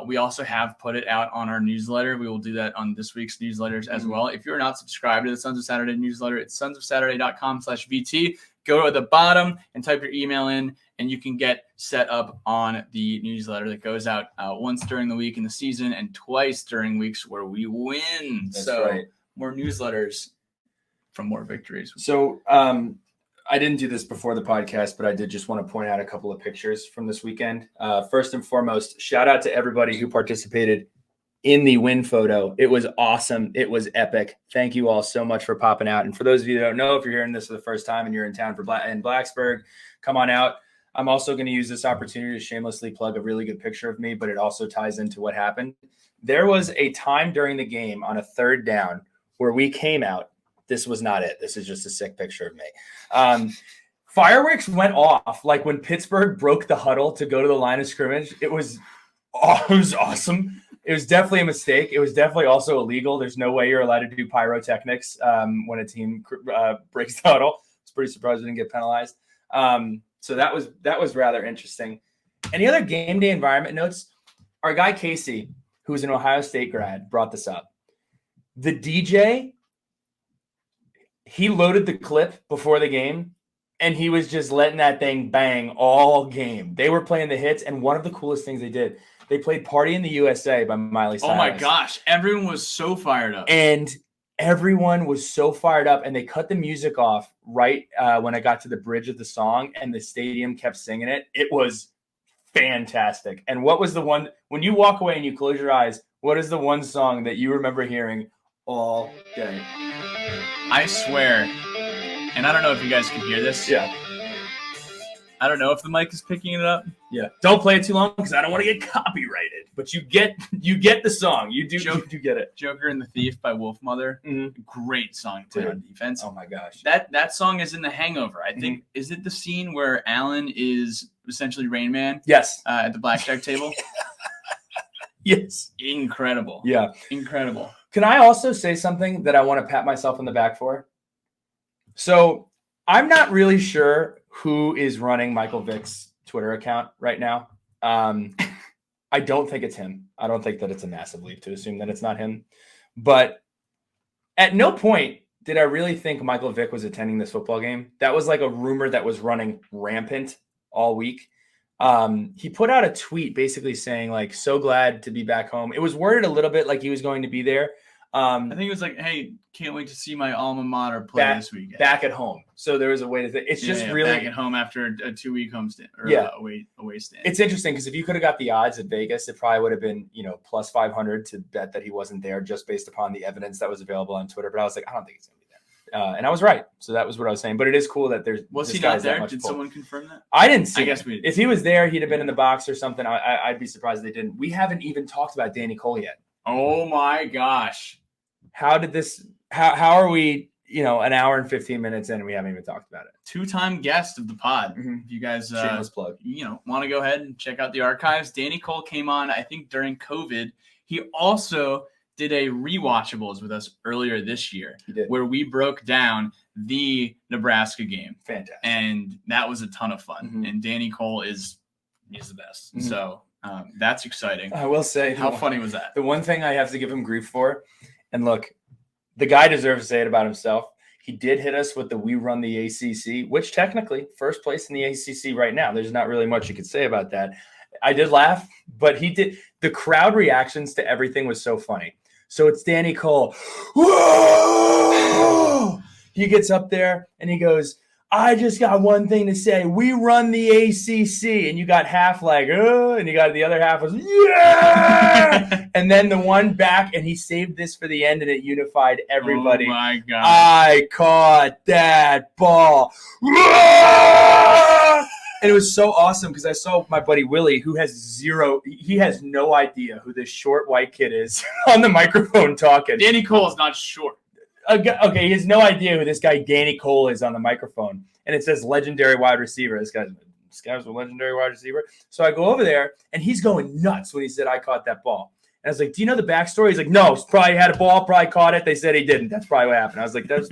We also have put it out on our newsletter. We will do that on this week's newsletters as well. If you're not subscribed to the Sons of Saturday newsletter, it's sonsofsaturday.com/VT. Go to the bottom and type your email in, and you can get set up on the newsletter that goes out once during the week in the season and twice during weeks where we win. That's right. More newsletters from more victories. So I didn't do this before the podcast, but I did just want to point out a couple of pictures from this weekend. First and foremost, shout out to everybody who participated in the win photo. It was awesome. It was epic. Thank you all so much for popping out. And for those of you that don't know, if you're hearing this for the first time and you're in town in Blacksburg, come on out. I'm also going to use this opportunity to shamelessly plug a really good picture of me, but it also ties into what happened. There was a time during the game on a 3rd down where we came out. This was not it. This is just a sick picture of me. Fireworks went off like when Pittsburgh broke the huddle to go to the line of scrimmage. It was awesome. It was definitely a mistake. It was definitely also illegal. There's no way you're allowed to do pyrotechnics when a team breaks the huddle. I was pretty surprised we didn't get penalized. So that was rather interesting. Any other game day environment notes? Our guy Casey, who's an Ohio State grad, brought this up. The DJ, he loaded the clip before the game, and he was just letting that thing bang all game. They were playing the hits, and one of the coolest things they did, they played Party in the USA by Miley Cyrus. Oh, my gosh. Everyone was so fired up. And everyone was so fired up, and they cut the music off right when I got to the bridge of the song, and the stadium kept singing it. It was fantastic. And what was the one – when you walk away and you close your eyes, what is the one song that you remember hearing all day? I swear, and I don't know if you guys can hear this. Yeah. I don't know if the mic is picking it up. Yeah. Don't play it too long because I don't want to get copyrighted. But you get the song. You do get it. Joker and the Thief by Wolfmother. Great song to play on defense. Oh my gosh. That song is in The Hangover. I think is it the scene where Alan is essentially Rain Man? Yes. At the blackjack table. Yes. Incredible. Yeah. Incredible. Can I also say something that I want to pat myself on the back for? So I'm not really sure who is running Michael Vick's Twitter account right now. I don't think it's him. I don't think that it's a massive leap to assume that it's not him. But at no point did I really think Michael Vick was attending this football game. That was like a rumor that was running rampant all week. He put out a tweet basically saying, like, so glad to be back home. It was worded a little bit like he was going to be there. I think it was like, hey, can't wait to see my alma mater play this weekend. Back at home. So there was a way to think. It's just really back at home after a 2-week homestand or away stand. It's interesting because if you could have got the odds at Vegas, it probably would have been, plus 500 to bet that he wasn't there just based upon the evidence that was available on Twitter. But I was like, I don't think he's going to be And I was right. So that was what I was saying. But it is cool that there's Was this he not guy's that there? much Did pull. someone confirm that? I didn't see I guess him. we did. If he was there, he'd have been in the box or something. I'd be surprised they didn't. We haven't even talked about Danny Cole yet. Oh my gosh. How did this how are we, an hour and 15 minutes in and we haven't even talked about it? 2-time guest of the pod. Mhm. If you guys Shameless plug. Want to go ahead and check out the archives. Danny Cole came on, I think, during COVID. He also did a rewatchables with us earlier this year. He did. Where we broke down the Nebraska game. Fantastic. And that was a ton of fun. Mhm. And Danny Cole he's the best. Mhm. So that's exciting. I will say, How funny was that? The one thing I have to give him grief for, and look, the guy deserves to say it about himself. He did hit us with the "We run the ACC," which technically first place in the ACC right now. There's not really much you could say about that. I did laugh, but he did. The crowd reactions to everything was so funny. So it's Danny Cole. Whoa! He gets up there and he goes, "I just got one thing to say. We run the ACC." And you got half like, and you got the other half was, yeah! And then the one back, and he saved this for the end, and it unified everybody. Oh, my God. I caught that ball. And it was so awesome because I saw my buddy Willie, who has no idea who this short white kid is on the microphone talking. Danny Cole is not short. Okay, he has no idea who this guy Danny Cole is on the microphone. And it says legendary wide receiver. This guy's a legendary wide receiver. So I go over there, and he's going nuts when he said, "I caught that ball." And I was like, "Do you know the backstory?" He's like, "No, probably had a ball, probably caught it. They said he didn't. That's probably what happened." I was like, that's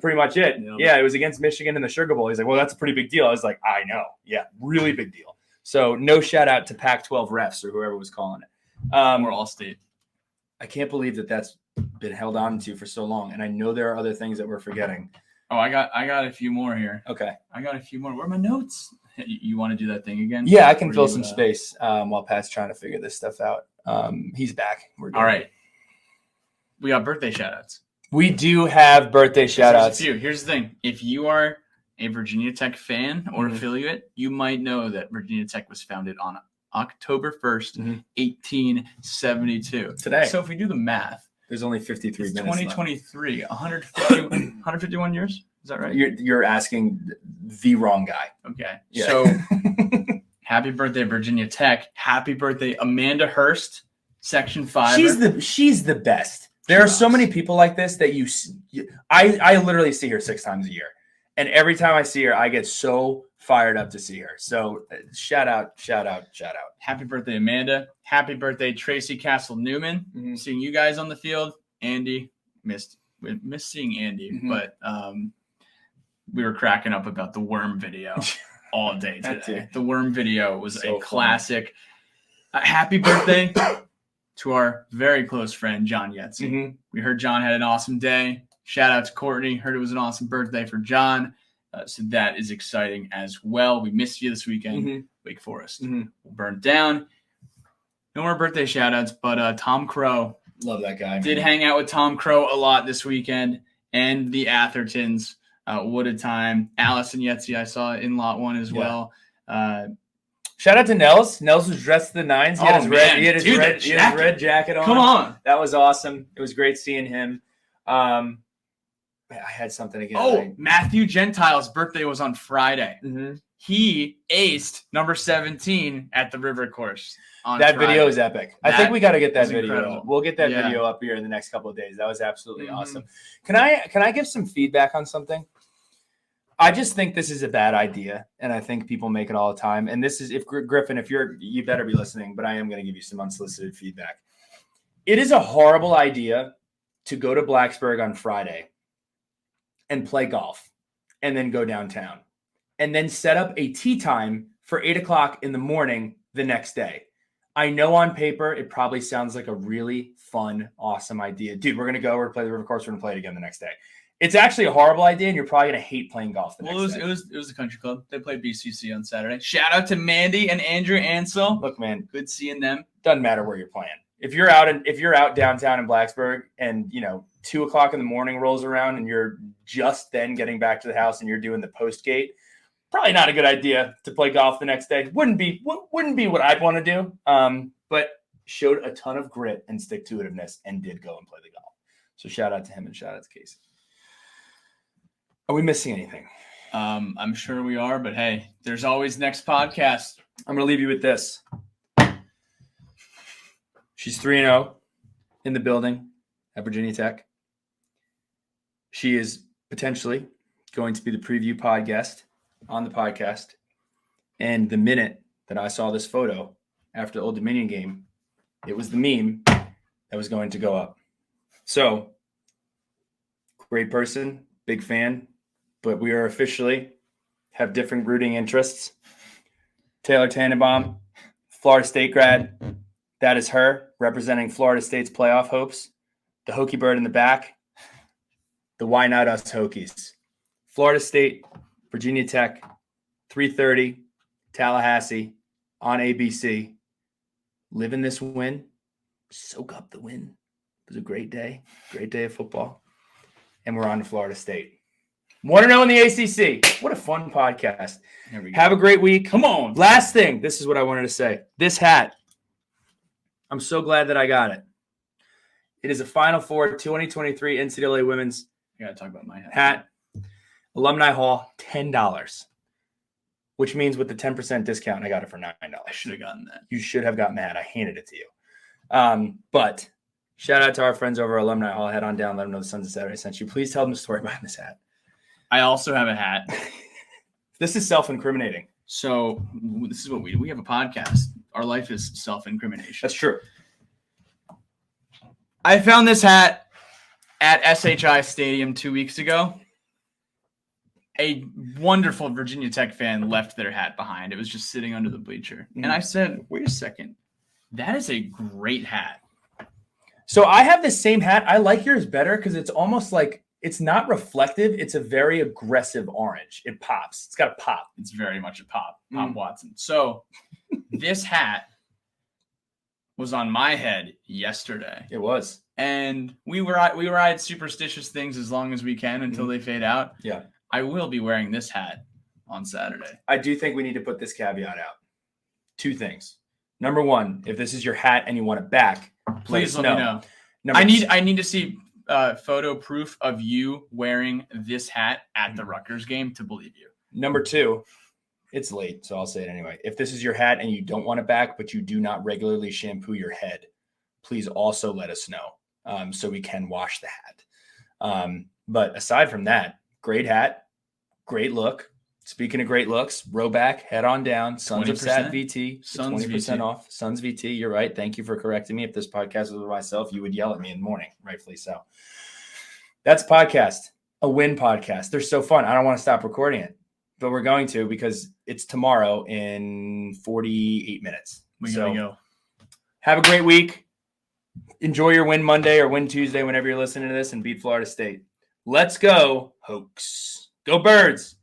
pretty much it. Yeah, it was against Michigan in the Sugar Bowl. He's like, "Well, that's a pretty big deal." I was like, "I know. Yeah, really big deal." So no shout out to Pac-12 refs or whoever was calling it. Or All-State. I can't believe that's been held on to for so long. And I know there are other things that we're forgetting. Oh, I got a few more here. Okay. I got a few more. Where are my notes? You want to do that thing again? Yeah, I can fill some space while Pat's trying to figure this stuff out. He's back. We're good. All right. We got birthday shout-outs. We do have birthday shout-outs. Here's the thing. If you are a Virginia Tech fan or affiliate, you might know that Virginia Tech was founded on October 1st, 1872. Today. So if we do the math, there's only 53 it's minutes 2023, 151 years? Is that right? You're asking the wrong guy. Okay. Yeah. So happy birthday, Virginia Tech. Happy birthday, Amanda Hurst, Section 5. She's the best. There are so many people like this that I literally see her 6 times a year. And every time I see her, I get so fired up to see her. So shout out. Happy birthday, Amanda. Happy birthday, Tracy Castle Newman. Mm-hmm. Seeing you guys on the field. Andy, missed seeing Andy, but we were cracking up about the worm video all day today. The worm video was so a classic. Happy birthday to our very close friend, John Yetzi. Mm-hmm. We heard John had an awesome day. Shout out to Courtney. Heard it was an awesome birthday for John. So that is exciting as well. We missed you this weekend. Wake Forest. We'll burn it down. No more birthday shout outs, but Tom Crow. Love that guy. Did hang out with Tom Crow a lot this weekend. And the Athertons. What a time. Allison Yetzi I saw in lot 1 as well. Shout out to Nels. Nels was dressed to the nines. He had his red jacket on. Come on. That was awesome. It was great seeing him. I had something again. Oh, Matthew Gentile's birthday was on Friday. Mm-hmm. He aced number 17 at the river course. That Friday. video is epic. I think we got to get that video incredible. up. We'll get that video up here in the next couple of days. That was absolutely awesome. Can I give some feedback on something? I just think this is a bad idea, and I think people make it all the time. And this is, if Griffin, you better be listening, but I am going to give you some unsolicited feedback. It is a horrible idea to go to Blacksburg on Friday and play golf and then go downtown and then set up a tee time for 8:00 in the morning the next day. I know on paper it probably sounds like a really fun, awesome idea. Dude, we're going to play the river course. We're going to play it again the next day. It's actually a horrible idea, and you're probably going to hate playing golf the next day. It was the country club. They played BCC on Saturday. Shout out to Mandy and Andrew Ansel. Look, man, good seeing them. Doesn't matter where you're playing. If you're out downtown in Blacksburg, and 2:00 in the morning rolls around, and you're just then getting back to the house, and you're doing the post gate, probably not a good idea to play golf the next day. Wouldn't be what I'd want to do. But showed a ton of grit and stick-to-itiveness, and did go and play the golf. So shout out to him and shout out to Casey. Are we missing anything? I'm sure we are, but hey, there's always next podcast. I'm going to leave you with this. She's 3-0 in the building at Virginia Tech. She is potentially going to be the preview pod guest on the podcast. And the minute that I saw this photo after the Old Dominion game, it was the meme that was going to go up. So, great person, big fan, but we are officially have different rooting interests. Taylor Tannenbaum, Florida State grad. That is her representing Florida State's playoff hopes. The Hokie bird in the back. The Why Not Us Hokies. Florida State, Virginia Tech, 3:30, Tallahassee on ABC. Live in this win. Soak up the win. It was a great day of football. And we're on to Florida State. 1-0 in the ACC. What a fun podcast. Have a great week. Come on. Last thing. This is what I wanted to say. This hat. I'm so glad that I got it. It is a Final Four 2023 NCAA Women's I got to talk about my hat. Alumni Hall, $10. Which means with the 10% discount, I got it for $9. I should have gotten that. You should have gotten the hat. I handed it to you. But shout out to our friends over at Alumni Hall. Head on down. Let them know the Sons of Saturday sent you. Please tell them the story behind this hat. I also have a hat. This is self-incriminating. So this is what we do. We have a podcast. Our life is self-incrimination. That's true. I found this hat at SHI Stadium 2 weeks ago. A wonderful Virginia Tech fan left their hat behind. It was just sitting under the bleacher. And I said, wait a second. That is a great hat. So I have the same hat. I like yours better because it's almost like it's not reflective. It's a very aggressive orange. It pops. It's got a pop. It's very much a pop. Pop Watson. So this hat was on my head yesterday. It was. And we ride superstitious things as long as we can until they fade out. Yeah. I will be wearing this hat on Saturday. I do think we need to put this caveat out. 2 things. Number 1, if this is your hat and you want it back, please let me know. I need to see photo proof of you wearing this hat at the Rutgers game to believe you. Number 2, it's late, so I'll say it anyway. If this is your hat and you don't want it back, but you do not regularly shampoo your head, please also let us know so we can wash the hat. But aside from that, great hat, great look. Speaking of great looks, row back, head on down. Sons of Sat VT, 20% off. Sons VT, you're right. Thank you for correcting me. If this podcast was with myself, you would yell at me in the morning, rightfully so. That's a podcast, a win podcast. They're so fun. I don't want to stop recording it, but we're going to because it's tomorrow in 48 minutes. We gotta go. Have a great week. Enjoy your win Monday or win Tuesday whenever you're listening to this and beat Florida State. Let's go, Hokies. Go Birds.